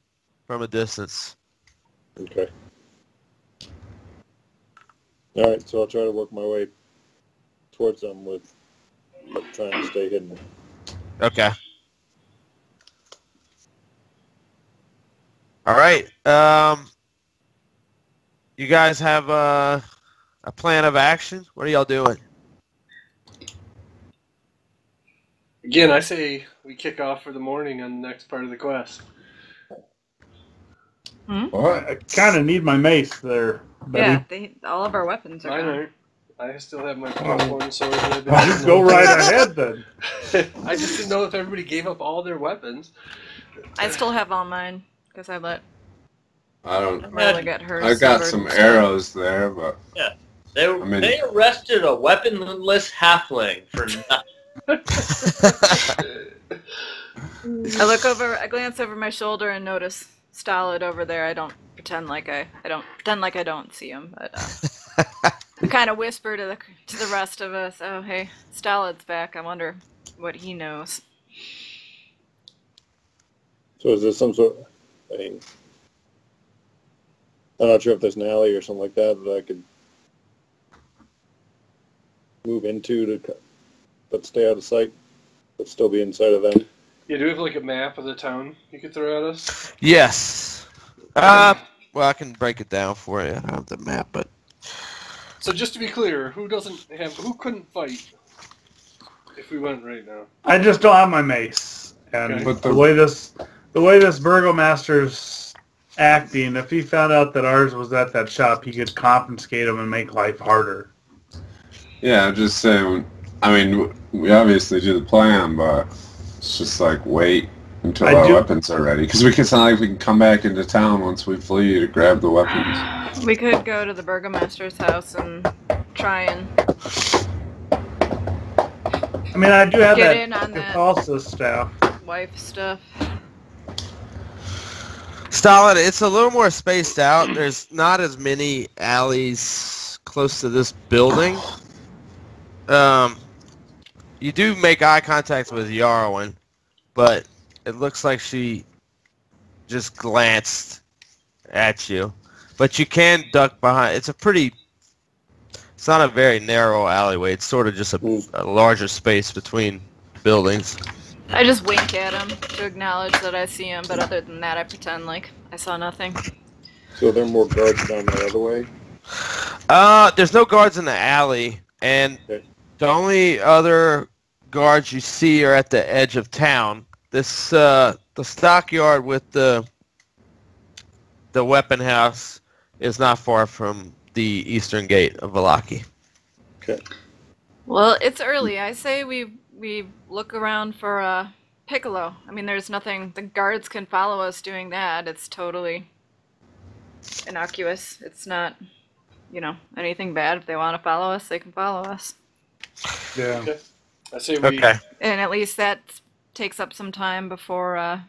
from a distance. Okay. All right, so I'll try to work my way towards them with trying to stay hidden. Okay. All right. You guys have a plan of action? What are y'all doing? Again, I say we kick off for the morning on the next part of the quest. What? I kind of need my mace there, Betty. Yeah, all of our weapons are gone. I still have my popcorn sword. You go right ahead then. I just didn't know if everybody gave up all their weapons. I still have all mine because I let I don't. Myrla get hers. I got some arrows there, but yeah, they arrested a weaponless halfling for nothing. I glance over my shoulder and notice Stolid over there. I don't pretend like I don't see him, but I kind of whisper to the rest of us, "Oh, hey, Stolid's back. I wonder what he knows." So is this some sort? I'm not sure if there's an alley or something like that I could move into but stay out of sight, but still be inside of them. Yeah, do we have like a map of the town you could throw at us? Yes. Well, I can break it down for you. I don't have the map, but. So just to be clear, who couldn't fight if we went right now? I just don't have my mace, and Okay. the way this burgomaster's acting, if he found out that ours was at that shop, he could confiscate them and make life harder. yeah, I'm just saying. I mean, we obviously do the plan, but it's just like wait until our weapons are ready, because it's not like we can come back into town once we flee to grab the weapons. We could go to the burgomaster's house and try and I mean, I do have get that in on that Impulsa staff. wife stuff. Stolid, it's a little more spaced out. There's not as many alleys close to this building. You do make eye contact with Yarwin, but it looks like she just glanced at you. But you can duck behind. It's not a very narrow alleyway. It's sort of just a larger space between buildings. I just wink at him to acknowledge that I see him, but other than that, I pretend like I saw nothing. So there are more guards down the other way? There's no guards in the alley, and the only other guards you see are at the edge of town. This the stockyard with the weapon house is not far from the eastern gate of Vallaki. Okay. Well, it's early. I say we look around for Piccolo. I mean, there's nothing. The guards can follow us doing that. It's totally innocuous. It's not, anything bad. If they want to follow us, they can follow us. Yeah. Okay. I say we. Okay. And at least that takes up some time before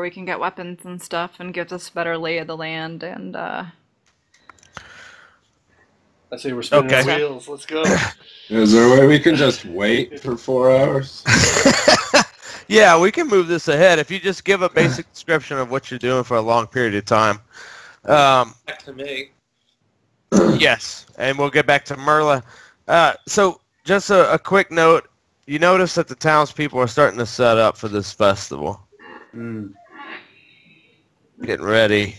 we can get weapons and stuff, and gives us a better lay of the land. And I say we're spinning Okay. our wheels. Let's go. Is there a way we can just wait for 4 hours? Yeah, we can move this ahead if you just give a basic description of what you're doing for a long period of time. Back to me. Yes, and we'll get back to Myrla. So just a quick note. You notice that the townspeople are starting to set up for this festival. Getting ready.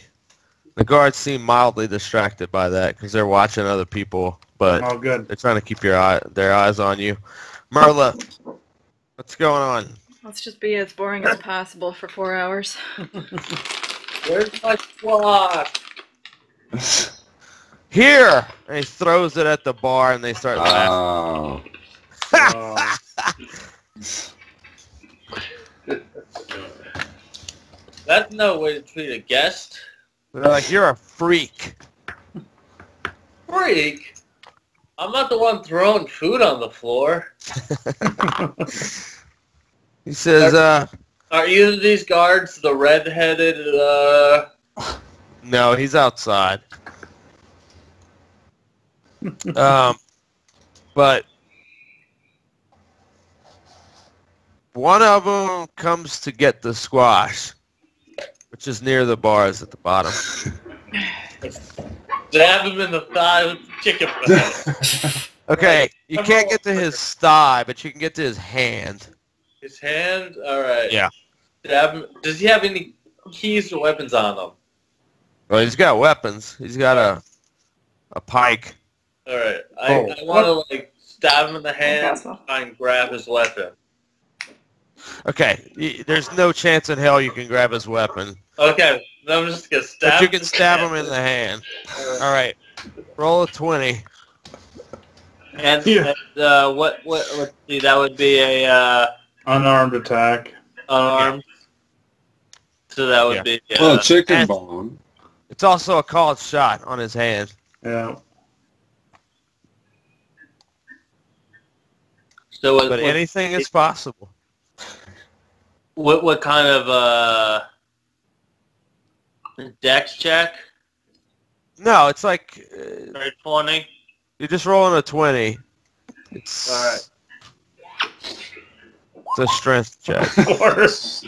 The guards seem mildly distracted by that because they're watching other people, but Oh, good. they're trying to keep their eyes on you. Myrla, what's going on? let's just be as boring as possible for 4 hours. Where's my squad? Here! And he throws it at the bar and they start laughing. Oh. That's no way to treat a guest. They're like, you're a freak. Freak? I'm not the one throwing food on the floor. He says, Are either of these guards the red-headed, no, he's outside. But one of them comes to get the squash, which is near the bars at the bottom. Stab him in the thigh with the chicken breast. Okay, you can't get to his thigh, but you can get to his hand. His hand? Alright. Yeah. Stab him. Does he have any keys or weapons on him? Well, he's got weapons. He's got a pike. Alright. I want to, stab him in the hand so. and try and grab his weapon. Okay, there's no chance in hell you can grab his weapon. Okay, then I'm just going to stab But you him can in the stab hand. him in the hand. All right, roll a 20. And, Yeah. and let's see, that would be a Unarmed attack. unarmed. So that would be Oh, chicken and- bone. It's also a called shot on his hand. Yeah. so But anything is possible. what kind of dex check? No, it's like Or 20? you're just rolling a 20. It's Alright. It's a strength check. Of course.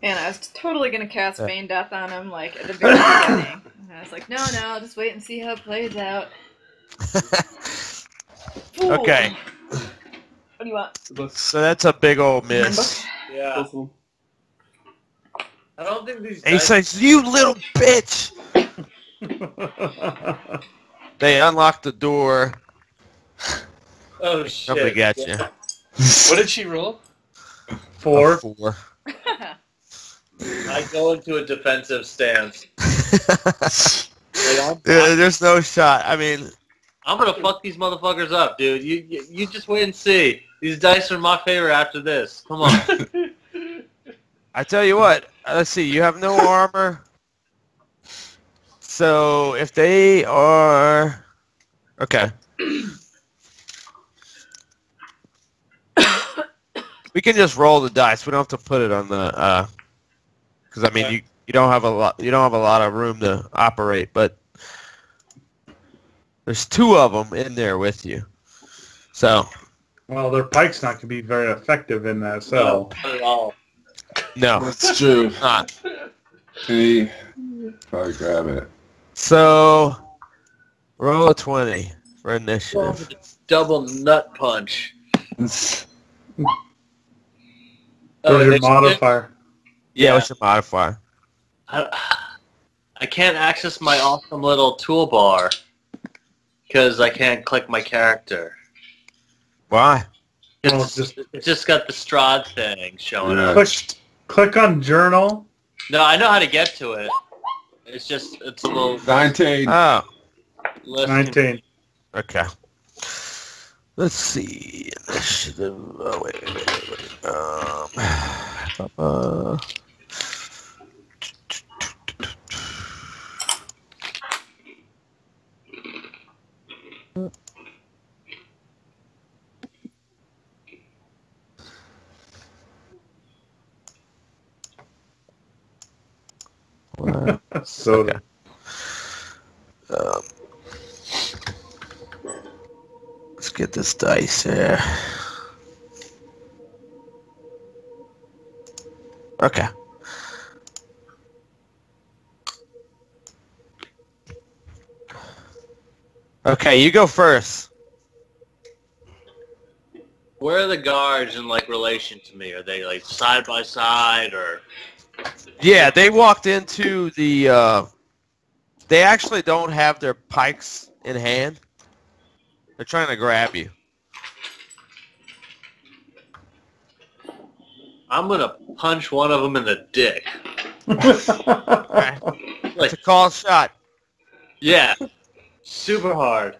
And I was totally gonna cast Feign Death on him, like, at the very beginning. And I was like, no, I'll just wait and see how it plays out. Fool. Okay, What do you want? so that's a big old miss. Yeah. I don't think these And he dice... says, "You little bitch!" They unlock the door. Oh, shit. Somebody got you. What did she roll? 4. A 4. I go into a defensive stance. There's no shot. I mean, I'm gonna fuck these motherfuckers up, dude. You just wait and see. These dice are my favorite after this. Come on. I tell you what. Let's see. You have no armor. So if they are... Okay. We can just roll the dice. We don't have to put it on the... Because, I mean, you don't have a lot. You don't have a lot of room to operate, but there's 2 of them in there with you. So... Well, their pike's not going to be very effective in that cell. Not at all. No, That's true. not. Can he probably grab it? So, roll a 20 for initiative. Double nut punch. What's your initiative? modifier? Yeah, what's your modifier? I can't access my awesome little toolbar because I can't click my character. Why? It's just got the Strahd thing showing up. Click on journal. No, I know how to get to it. It's a little 19. Oh, list. 19. okay. Let's see. Initiative. Oh, wait. Soda. Let's get this dice here. Okay. Okay, you go first. Where are the guards in like relation to me? Are they like side by side or? Yeah, they walked into the. They actually don't have their pikes in hand. They're trying to grab you. I'm gonna punch one of them in the dick. Right. Like, It's a call shot. yeah, super hard.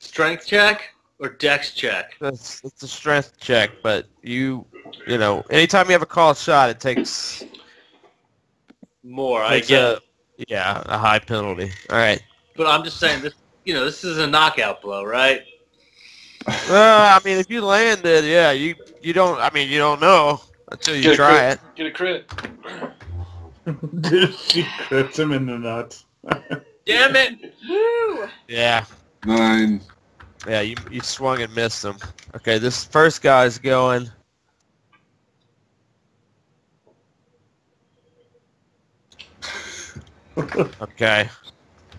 Strength check or dex check? It's a strength check, but you know, anytime you have a call shot, it takes More, I It's get. a high penalty. All right. But I'm just saying this. This is a knockout blow, right? I mean, if you land it, yeah, you don't. I mean, you don't know until you try it. Get a crit. Dude, she crits him in the nuts. Damn it! Woo! Yeah. 9. Yeah, you swung and missed him. Okay, this first guy's going. Okay.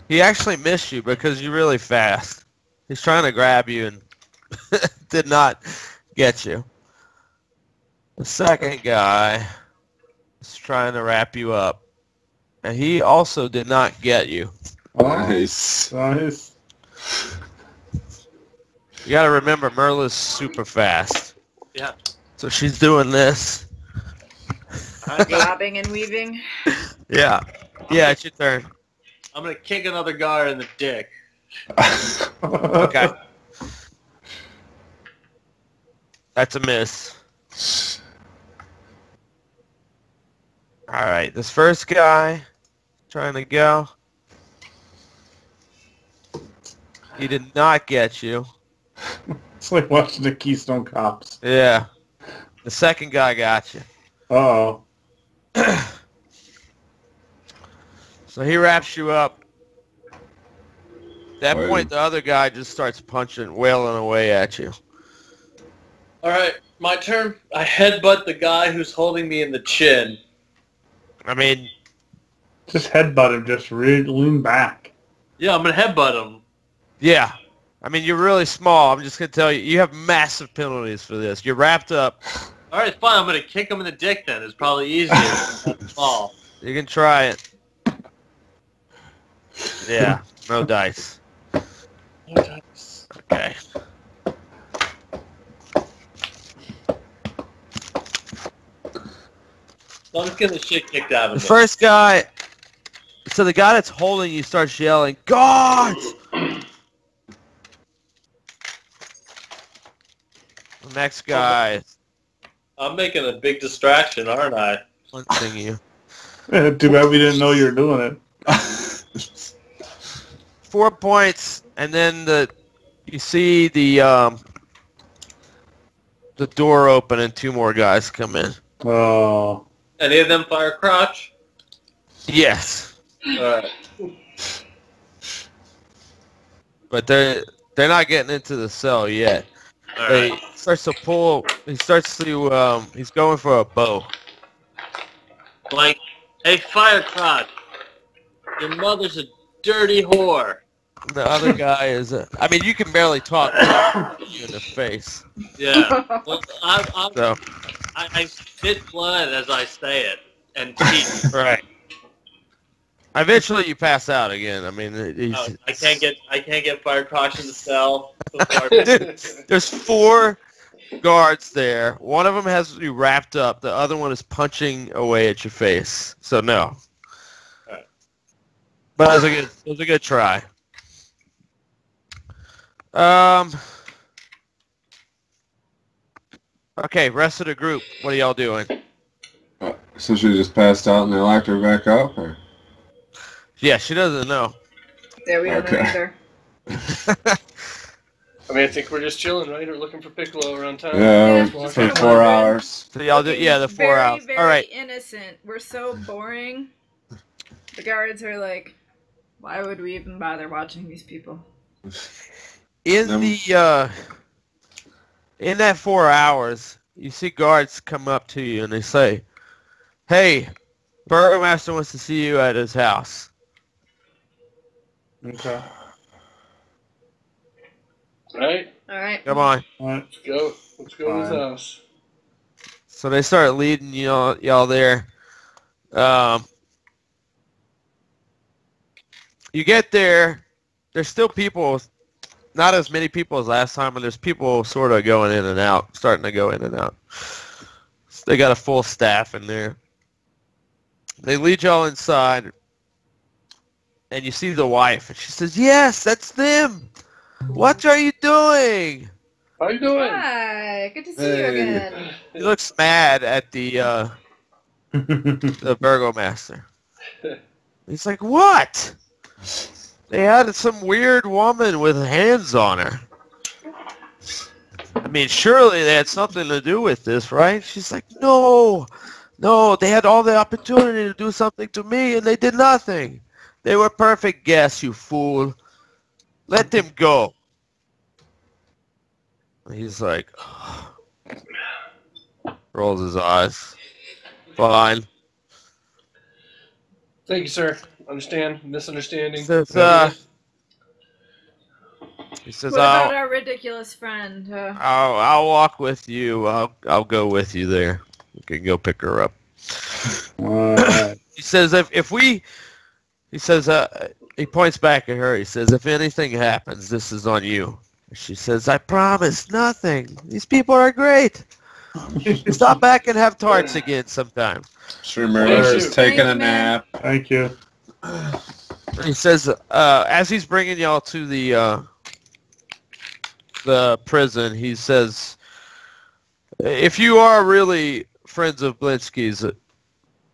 He actually missed you because you're really fast. He's trying to grab you and did not get you. The second guy is trying to wrap you up. And he also did not get you. Nice. Nice. You gotta remember, Myrla's super fast. Yeah. So she's doing this. Bobbing and weaving. Yeah. Yeah, it's your turn. I'm gonna kick another guard in the dick. Okay. That's a miss. Alright, this first guy trying to go. He did not get you. It's like watching the Keystone Cops. Yeah. The second guy got you. Uh-oh. So he wraps you up. At that Wait. point, the other guy just starts punching, wailing away at you. All right, my turn. I headbutt the guy who's holding me in the chin. I mean, Just headbutt him. Just lean back. Yeah, I'm gonna headbutt him. yeah. I mean, you're really small. I'm just going to tell you, you have massive penalties for this. You're wrapped up. All right, fine. I'm gonna kick him in the dick. Then it's probably easier. That's all. You can try it. Yeah, no dice. Okay. So I'm just getting the shit kicked out of The me. first guy, so the guy that's holding you starts yelling, "Guards!" The next guy I'm making a big distraction, aren't I? punching you. Too bad we didn't know you were doing it. 4 points, and then you see the door open and 2 more guys come in. Oh. Any of them fire crotch? Yes, Alright. but they're not getting into the cell yet. Alright. He starts to pull. He starts to. He's going for a bow. Like, hey, fire crotch. Your mother's a dirty whore. The other guy is. I mean, you can barely talk to you in the face. Yeah. Well, So I spit blood as I say it. And teeth. right. Eventually, you pass out again. I mean, Oh, I can't get fire crotch in the cell. Dude, there's 4 guards there. One of them has you wrapped up. The other one is punching away at your face. So no. Alright. But it was a good try. Okay, rest of the group. What are y'all doing? So she just passed out and they locked her back up? Or? Yeah, she doesn't know. Yeah, we don't know either. I mean, I think we're just chilling, right? Or looking for Piccolo around town. Yeah, just for kinda 4 wondering. hours. So y'all do, yeah, the 4 hours. Very All right. innocent. We're so boring. The guards are like, why would we even bother watching these people? In that 4 hours, you see guards come up to you and they say, "Hey, Burgomaster wants to see you at his house." Okay. Right? Alright. Come on. All right. Let's go. Let's go to his Fine. house. So they start leading y'all there. You get there. There's still people, not as many people as last time, but there's people sort of going in and out, starting to go in and out. So they got a full staff in there. They lead y'all inside, and you see the wife, and she says, "Yes, that's them. What are you doing?" How you doing? Hi, good to see you Hey. again. He looks mad at the Burgomaster. He's like, "What? They had some weird woman with hands on her. I mean, surely they had something to do with this, right?" She's like, No, they had all the opportunity to do something to me, and they did nothing. They were perfect guests, you fool. Let them go." He's like, rolls his eyes. Fine. Thank you, sir. Understand? Misunderstanding. He says, What about our ridiculous friend? I'll walk with you. I'll go with you there. You can go pick her up. All right. He says, he points back at her. He says, "If anything happens, this is on you." She says, "I promise nothing. These people are great. Stop back and have tarts again sometime." Sure, Myrla's Thank taking you, a nap. Thank you. He says, as he's bringing y'all to the prison, he says, "If you are really friends of Blinsky's,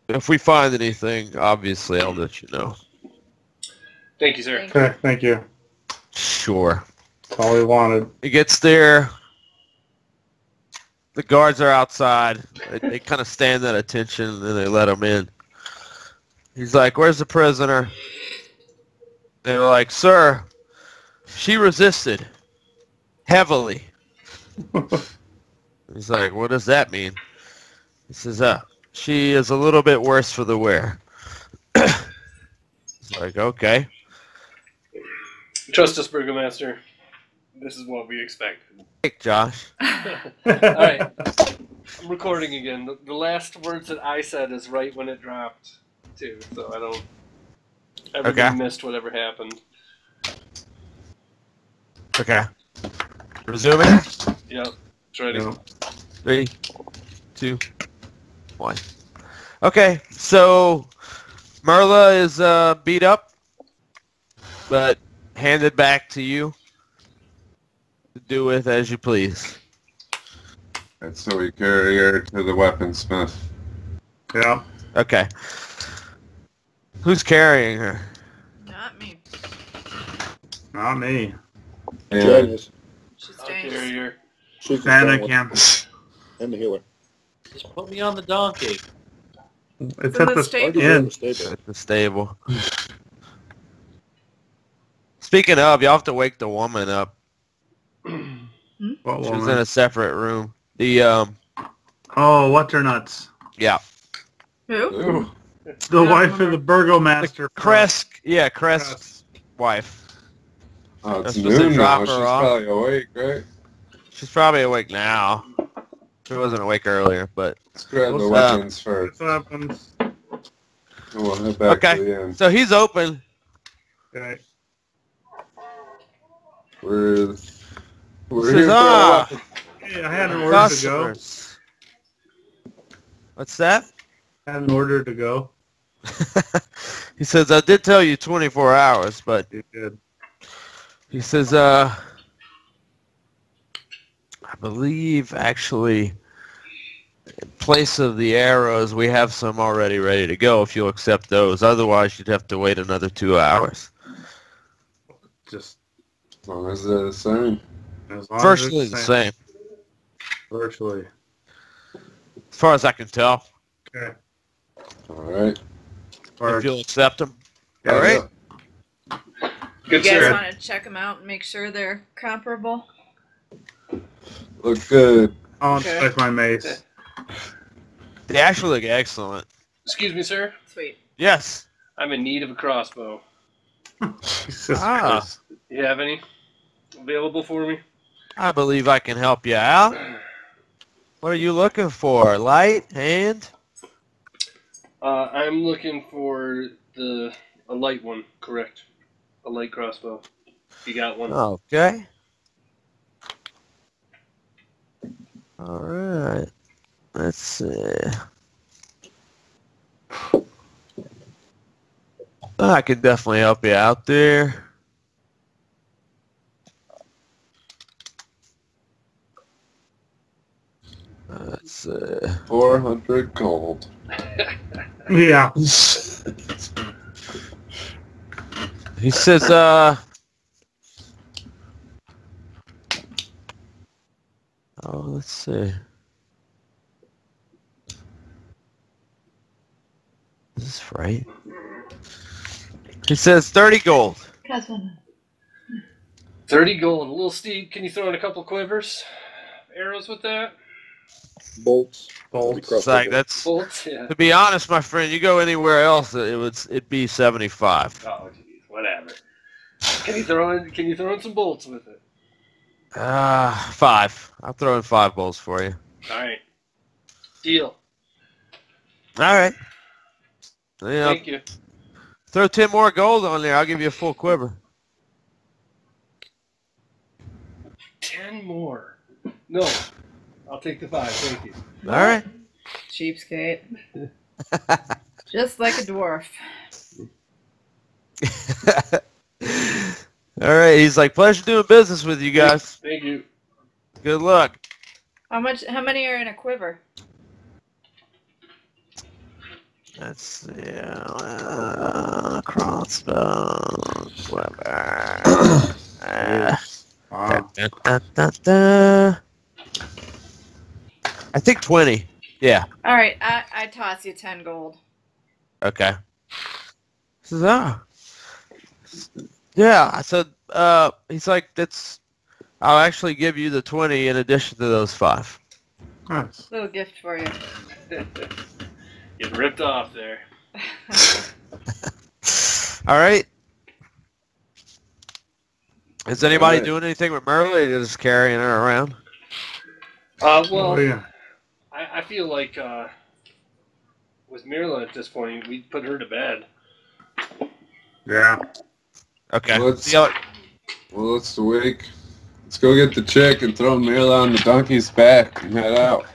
if we find anything, obviously I'll let you know." Thank you, sir. Okay, thank you. Sure. That's all we wanted. He gets there. The guards are outside. They kind of stand at attention, and then they let him in. He's like, "Where's the prisoner?" They were like, "Sir, she resisted heavily." He's like, "What does that mean?" He says, "She is a little bit worse for the wear." He's like, "Okay." Trust us, Burgomaster. This is what we expected. Hey, Josh. Alright. I'm recording again. The last words that I said is right when it dropped, too. So I don't ever Okay. missed whatever happened. Okay. Resuming. Yep. It's ready. Yeah. 3, 2, 1. Okay, so Myrla is beat up, but handed back to you to do with as you please. And so we carry her to the weaponsmith. Yeah. Okay. Who's carrying her? Not me. Not me. And Janice, She I'll stinks. carry her. she can Santa go can. and the healer. Just put me on the donkey. It's in at the the stable. Already in inn. the stable. At the stable. Speaking of, y'all have to wake the woman up. What She was in woman? a separate room. The Oh, what's her nuts? yeah. Who? Ooh. The Yeah, wife of the remember. burgomaster. Cresk's wife. Oh, it's That's supposed to noon drop now. her She's off. probably awake, right? She's probably awake now. She wasn't awake earlier, but Let's grab the What's weapons first. What happens? We'll head back Okay. to the inn. so he's open. Okay. We're Says, here for our weapons. Hey, I had an order to go. What's that? I had an order to go. He says, I did tell you 24 hours, but You did. he says, I believe actually in place of the arrows, we have some already ready to go if you'll accept those. Otherwise, you'd have to wait another 2 hours. Just As long as they're the same. as long as Virtually it's the same, Virtually. as far as I can tell. Okay. All right. If you'll accept them. Yeah, All right. Good You guys sir. want to check them out and make sure they're comparable? Look good. I'll Okay. check my mace. They actually look excellent. Excuse me, sir. Sweet. Yes. I'm in need of a crossbow. Jesus Ah. Christ. You have any available for me? I believe I can help you out. What are you looking for? Light? Hand? I'm looking for a light one. Correct. A light crossbow. You got one. Okay. All right. Let's see. I can definitely help you out there. Let's see. 400 gold. Yeah. He says, oh, let's see. Is this right? He says 30 gold. 30 gold. A little steep. Can you throw in a couple quivers? Arrows with that? Bolts. Bolts. It's like, that's, Bolts? Yeah. to be honest, my friend, you go anywhere else, it'd be 75. Oh, geez. Whatever. Can you throw in some bolts with it? 5. I'll throw in 5 bolts for you. All right. Deal. All right. You know, Thank you. throw 10 more gold on there. I'll give you a full quiver. 10 more. No. I'll take the 5. Thank you. All right. Cheapskate. Just like a dwarf. All right. He's like, pleasure doing business with you guys. Thank you. Good luck. How many are in a quiver? Let's see. Crossbow. Whatever. Wow. I think 20. Yeah. All right, I toss you 10 gold. Okay. He says, oh. Yeah. I said, he's like, I'll actually give you the 20 in addition to those 5. Nice. Little gift for you. Get ripped off there. All right. Is anybody All right. doing anything with Myrla, or you're just carrying her around? Well, Oh, yeah. I feel like with Myrla at this point, we'd put her to bed. Yeah. Okay. Well, it's the week. Let's go get the chick and throw Myrla on the donkey's back and head out.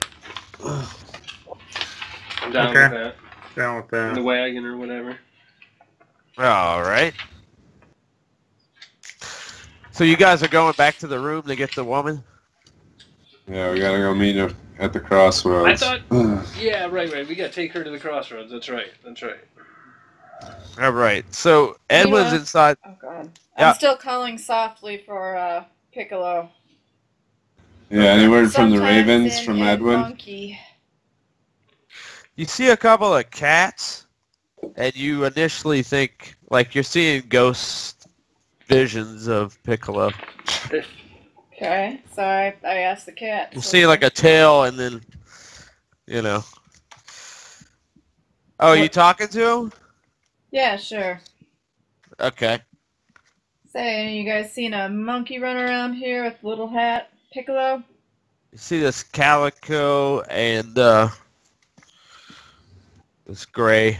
I'm down Okay. with that. Down with In the that. wagon or whatever. All right. So you guys are going back to the room to get the woman? Yeah, we gotta go meet her at the crossroads. I thought, yeah, right. We gotta take her to the crossroads. That's right. All right. So Edwin's Mila. inside. Oh god. Yeah. I'm still calling softly for Piccolo. Yeah, any word from the Sometimes ravens in from a Edwin? Monkey. You see a couple of cats, and you initially think, like, you're seeing ghost visions of Piccolo. Okay, so I asked the cat. You see, like, a tail, and then, you know. Oh, are you talking to him? Yeah, sure. Okay. Say, you guys seen a monkey run around here with a little hat? Piccolo? You see this calico and this gray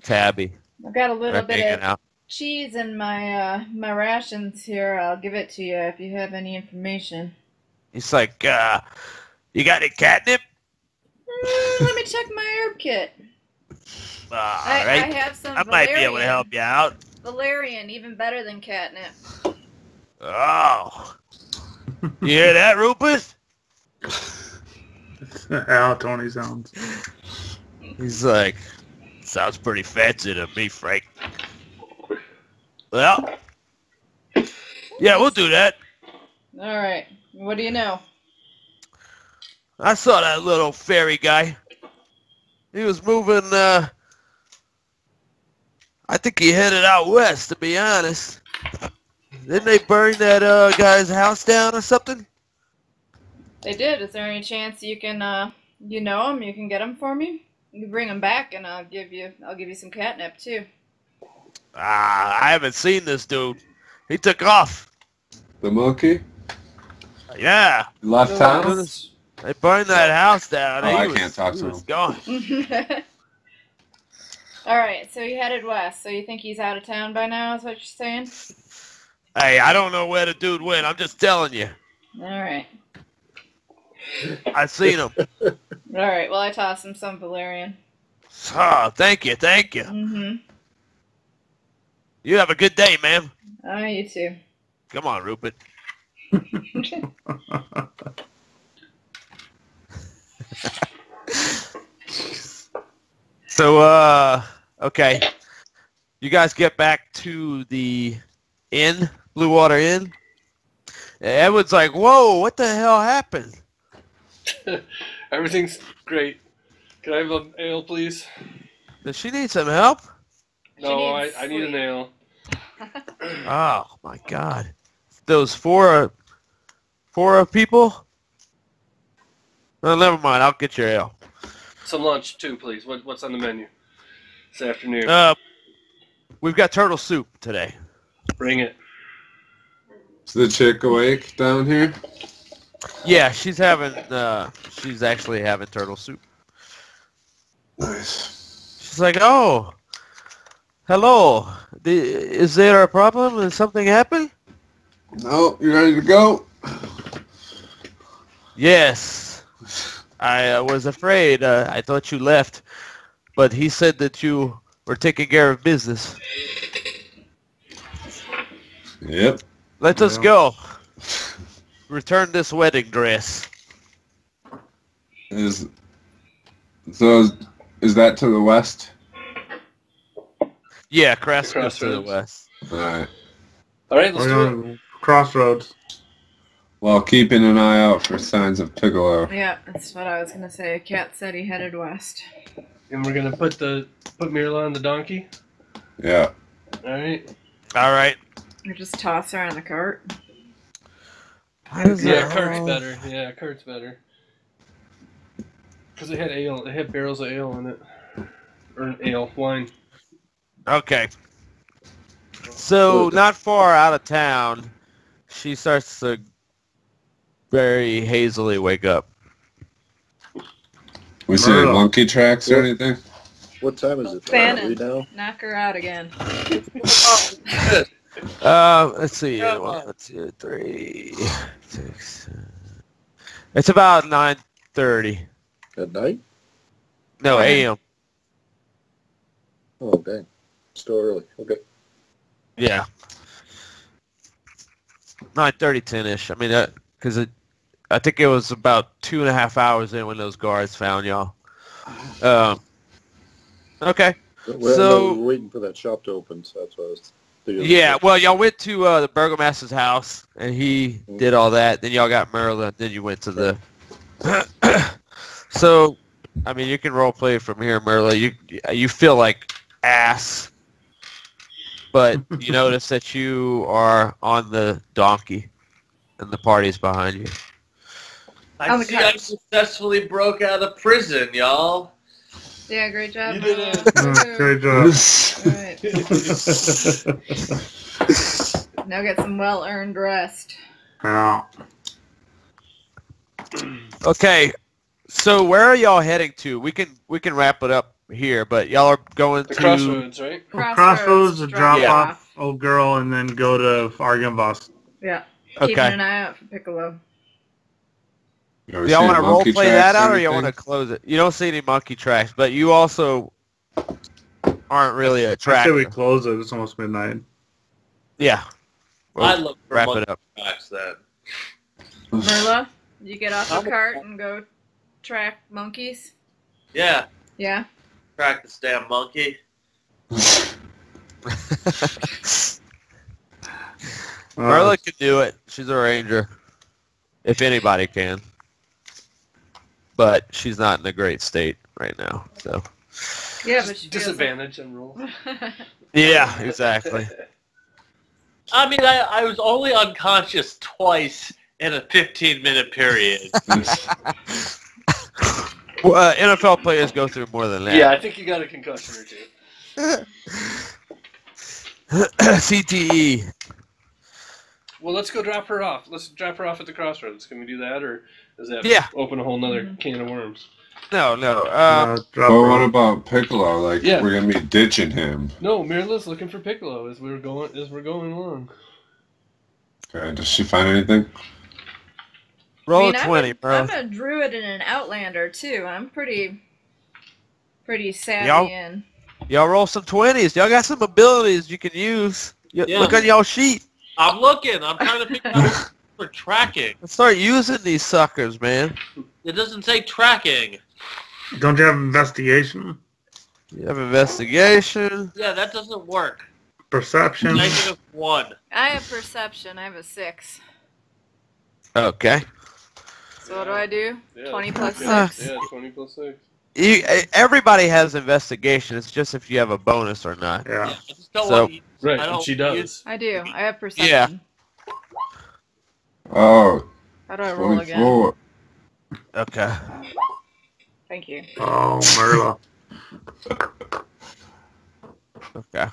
tabby I've got a little bit hanging of out. cheese in my my rations here. I'll give it to you if you have any information. He's like, you got any catnip? Let me check my herb kit. I have some I might be able to help you out. Valerian, even better than catnip. Oh. You hear that, Rupert? How Tony sounds. He's like, sounds pretty fancy to me, Frank. Well, yeah, we'll do that. All right. What do you know? I saw that little fairy guy. He was moving, I think he headed out west, to be honest. Didn't they burn that guy's house down or something? They did. Is there any chance you can, you know him? You can get him for me? You can bring him back, and I'll give you some catnip too. I haven't seen this dude. He took off. The monkey? Yeah. Left town? They burned that house down. Oh, I can't talk to him. Gone. All right, so you headed west. So you think he's out of town by now? Is what you're saying? Hey, I don't know where the dude went. I'm just telling you. All right. I seen him. All right. Well, I tossed him some valerian. Oh, thank you. Mm-hmm. You have a good day, ma'am. Oh, you too. Come on, Rupert. So, okay. You guys get back to the inn, Blue Water Inn. Edward's like, whoa, what the hell happened? Everything's great. Can I have an ale, please? Does she need some help? No, I need an ale. Oh, my God. Those four people? Well, never mind. I'll get your ale. Some lunch, too, please. What's on the menu this afternoon? We've got turtle soup today. Bring it. Is the chick awake down here? Yeah, she's actually having turtle soup. Nice. She's like, oh, hello. Is there a problem? Did something happen? No, you ready to go? Yes. I was afraid. I thought you left. But he said that you were taking care of business. Yep. Let us go. Return this wedding dress. Is that to the west? Yeah, Crossroads to the west. Alright. Alright, let's do it. Crossroads. Well, keeping an eye out for signs of Piccolo. Yeah, that's what I was gonna say. Cat said he headed west. And we're gonna put Myrla on the donkey. Yeah. Alright. Alright. Or just toss her on the cart. Yeah, cart's better. Yeah, cart's better. Because it had ale. It had barrels of ale in it. Or ale, wine. Okay. So, not far out of town, she starts to very hazily wake up. We see any monkey tracks or anything? What time is it? Fannin, Now? knock her out again. Let's see. 1, 2, 3, 6. It's about 9:30. At night? No, a.m. Oh, dang. Still early. Okay. Yeah. 9:30, 10-ish. I mean, because I think it was about 2.5 hours in when those guards found y'all. Okay. We're waiting for that shop to open, so that's what I was thinking. Yeah, well, y'all went to the burgomaster's house, and he did all that. Then y'all got Myrla, then you went to the... So, I mean, you can roleplay from here, Myrla. You feel like ass, but you notice that you are on the donkey, and the party's behind you. I successfully broke out of prison, y'all. Yeah, great job. You did it. Great job. Alright. Now get some well-earned rest. Yeah. Okay, so where are y'all heading to? We can wrap it up here, but y'all are going The to crossroads, right? Crossroads to drop Yeah. off old girl and then go to Argon Boss. Yeah. Okay. Keeping an eye out for Piccolo. You Do y'all want to role monkey play that tracks or out, or you want to anything? close it? You don't see any monkey tracks, but you also aren't really a I say tracker. we close it. It's almost midnight. Yeah. I look for wrap monkey it up. tracks then. Myrla, you get off the cart and go track monkeys? Yeah, Yeah. track this damn monkey. Myrla can do it. She's a ranger. If anybody can. But she's not in a great state right now. So. Yeah, but she feels Disadvantage and roll. Yeah, exactly. I mean, I was only unconscious twice in a 15-minute period. Well, NFL players go through more than that. Yeah, I think you got a concussion or two. CTE. Well, let's go drop her off. Let's drop her off at the crossroads. Can we do that, or does that open a whole nother can of worms? No. drop But her what off. about Piccolo? Like, Yeah. we're gonna be ditching him. No, Myrla's looking for Piccolo as we're going along. Okay, does she find anything? Roll a 20, bro. I'm a druid and an outlander too. I'm pretty savvy Y'all- and Y'all roll some 20s. Y'all got some abilities you can use. Yeah. Look on y'all sheet. I'm looking. I'm trying to figure out for tracking. Let's start using these suckers, man. It doesn't say tracking. Don't you have investigation? You have investigation. Yeah, that doesn't work. Perception? -1. I have perception. I have a 6. Okay. So what do I do? Yeah. 20 plus 6. Yeah, 20 plus 6. Everybody has investigation. It's just if you have a bonus or not. Yeah. I just don't So- want to Right, I don't and she does. I do. I have perception. Yeah. Oh, How do I roll again? 24. Okay. Thank you. Oh, Myrla. Okay.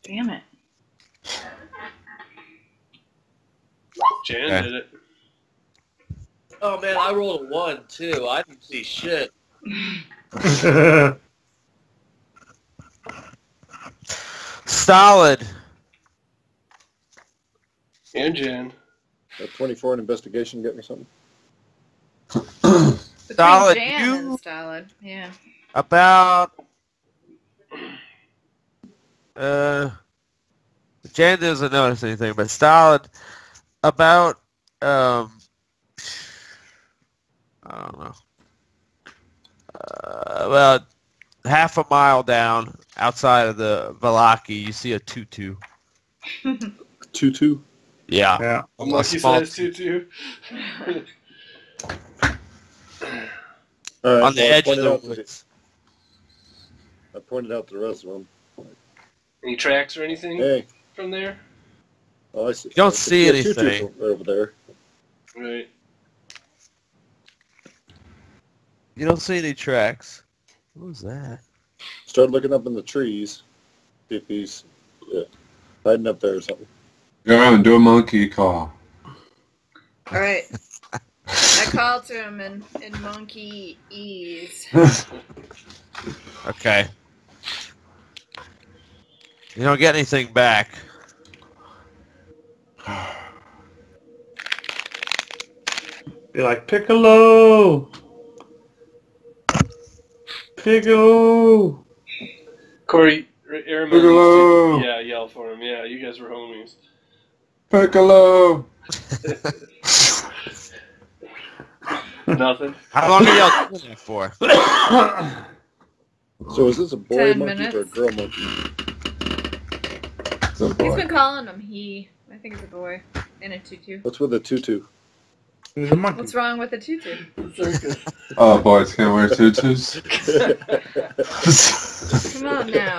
Damn it. Jan Okay. did it. Oh man, I rolled a 1 too. I didn't see shit. Solid. And Jan. A 24 in investigation get me something? Between Solid, Jan you- and Solid. Yeah. About Jan doesn't notice anything, but Solid about I don't know. About half a mile down outside of the Vallaki, you see a tutu. 2-2? Yeah. Yeah. I'm lucky small size 2-2. All right, On the well, edge of the woods. I pointed out the rest of them. Any tracks or anything Hey, from there? oh, I see. You don't I see a tutu anything. over there. Right. You don't see any tracks. What was that? Start looking up in the trees. See if he's hiding up there or something. Go around and do a monkey call. All right. I call to him in monkey ease. Okay. You don't get anything back. Be like, Piccolo! Piccolo! Corey, Aramon Piccolo! used to, yeah, yell for him. Yeah, you guys were homies. Piccolo! Nothing. How long are y'all doing that for? So is this a boy 10 monkey or a minutes. girl monkey? It's a He's boy. been calling him he. I think it's a boy. In a tutu. What's with a tutu? He's a monkey. What's wrong with a tutu? Oh, boys can't wear tutus. Come on now.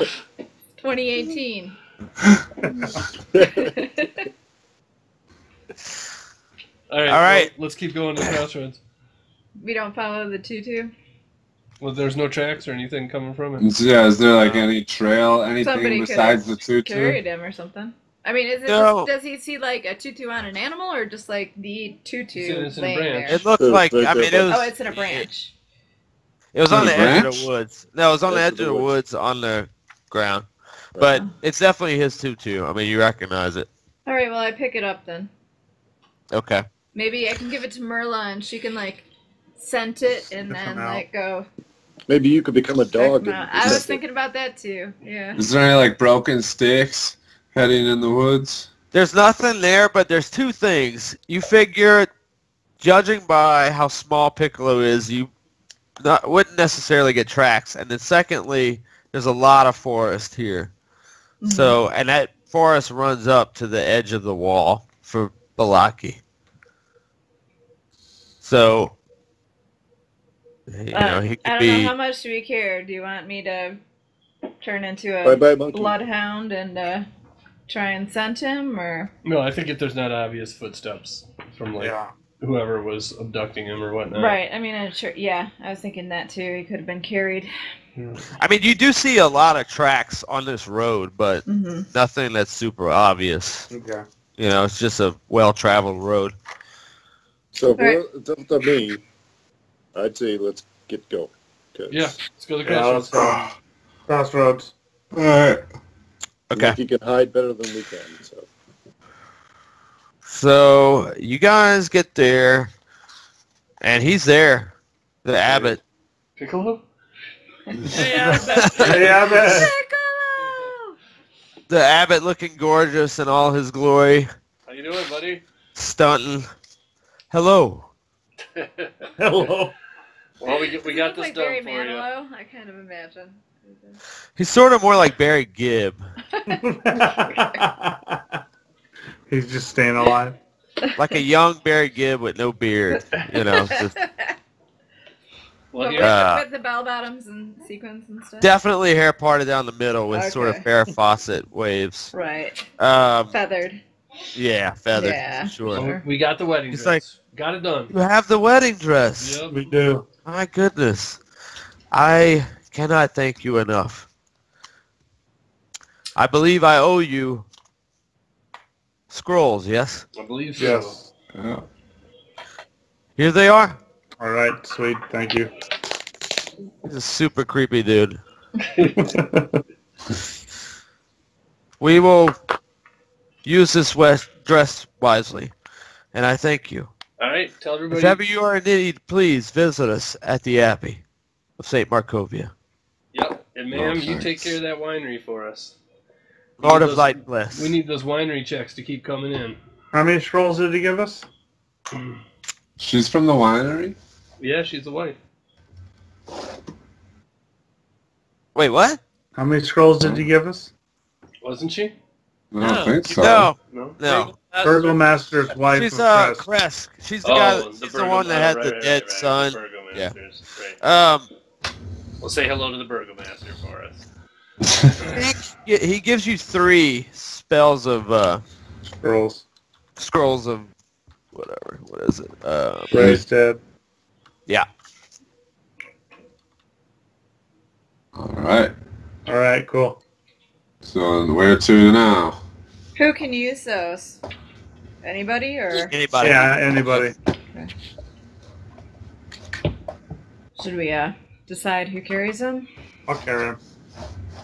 2018. All right. All right. Well, let's keep going to the crossroads. We don't follow the tutu. Well, there's no tracks or anything coming from it. Yeah, is there like any trail, anything Somebody besides the could tutu? carried him or something. I mean, is it? No. Does he see like a tutu on an animal, or just like the tutu It's in a laying branch. there? It looked It was like, right I mean, there, it was, Oh, it's in a branch. it was on On the the edge of branch? the woods. No, it was on the Edge edge of of the the woods. woods on the ground. But it's definitely his tutu. I mean, you recognize it. All right, well, I pick it up then. Okay. Maybe I can give it to Myrla and she can, like, scent it and then, like, go. Maybe you could become a dog. I was thinking about that, too. Yeah. Is there any, like, broken sticks heading in the woods? There's nothing there, but there's two things. You figure, judging by how small Piccolo is, you wouldn't necessarily get tracks. And then secondly, there's a lot of forest here. Mm-hmm. So, and that forest runs up to the edge of the wall for Vallaki. So, you know, he could I don't know, how much do we care? Do you want me to turn into a bloodhound and try and scent him, or? No, I think if there's not obvious footsteps from, like, whoever was abducting him or whatnot. Right, I mean, I was thinking that too. He could have been carried. I mean, you do see a lot of tracks on this road, but nothing that's super obvious. Okay. You know, it's just a well-traveled road. So if it's up to me, I'd say let's get going. Yeah, let's go to the crossroads. Let's go. Crossroads. All right. Okay. You can hide better than we can. So you guys get there, and he's there, the abbot. Piccolo? Hey, Abbott. Piccolo! The abbot looking gorgeous in all his glory. How you doing, buddy? Stunting. Hello. Hello. Well, we got this like done Barry for Manilow, I kind of imagine. He's sort of more like Barry Gibb. He's just staying alive. Like a young Barry Gibb with no beard. You know. Just, well, with the bell bottoms and sequins and stuff? Definitely hair parted down the middle with sort of Farrah Fawcett waves. Right. Feathered. Yeah, feathered. Yeah, sure. Well, we got the wedding dress. Like, got it done. You have the wedding dress. Yep. We do. My goodness. I cannot thank you enough. I believe I owe you scrolls, yes? I believe so. Yes. Yeah. Here they are. All right, sweet. Thank you. He's a super creepy dude. We will use this dress wisely, and I thank you. All right, tell everybody. If ever you are in need, please visit us at the Abbey of St. Markovia. Yep, and ma'am, you take care of that winery for us. Lord of Light bless. We need those winery checks to keep coming in. How many scrolls did he give us? She's from the winery? Yeah, she's the wife. Wait, what? How many scrolls did he give us? Wasn't she? I don't think so. No. Burgomaster's wife. She's of Kresk. She's the guy. She's the one that had the dead son. Yeah. We'll say hello to the Burgomaster for us. He gives you 3 spells of scrolls. Scrolls of whatever. What is it? Raise dead. Yeah. All right. All right. Cool. So where to now? Who can use those? Anybody or? Anybody. Yeah, anybody. Okay. Should we decide who carries them? I'll carry him.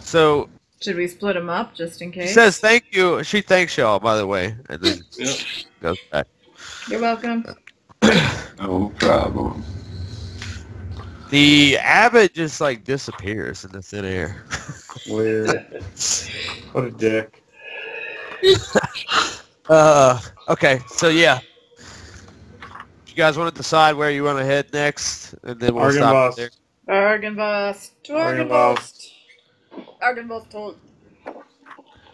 So. Should we split them up just in case? She says thank you. She thanks y'all, by the way, and then goes back. You're welcome. No problem. The abbot just like disappears in the thin air. Weird. What a dick. Okay, so yeah. You guys want to decide where you want to head next, and then we'll stop there. Argynvost. To Argynvost. Argynvost told.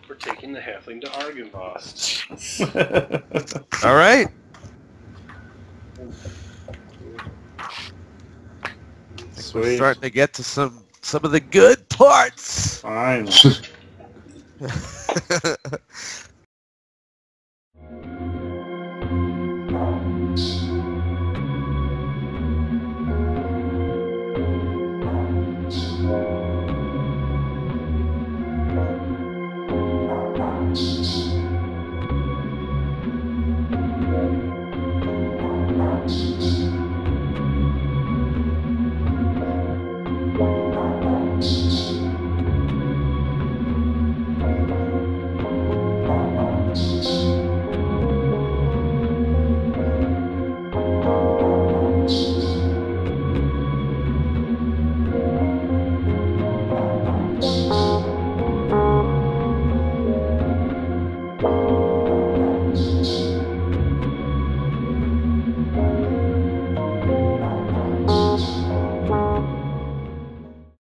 We're taking the halfling to Argynvost. All right. Sweet. We're starting to get to some of the good parts. Fine.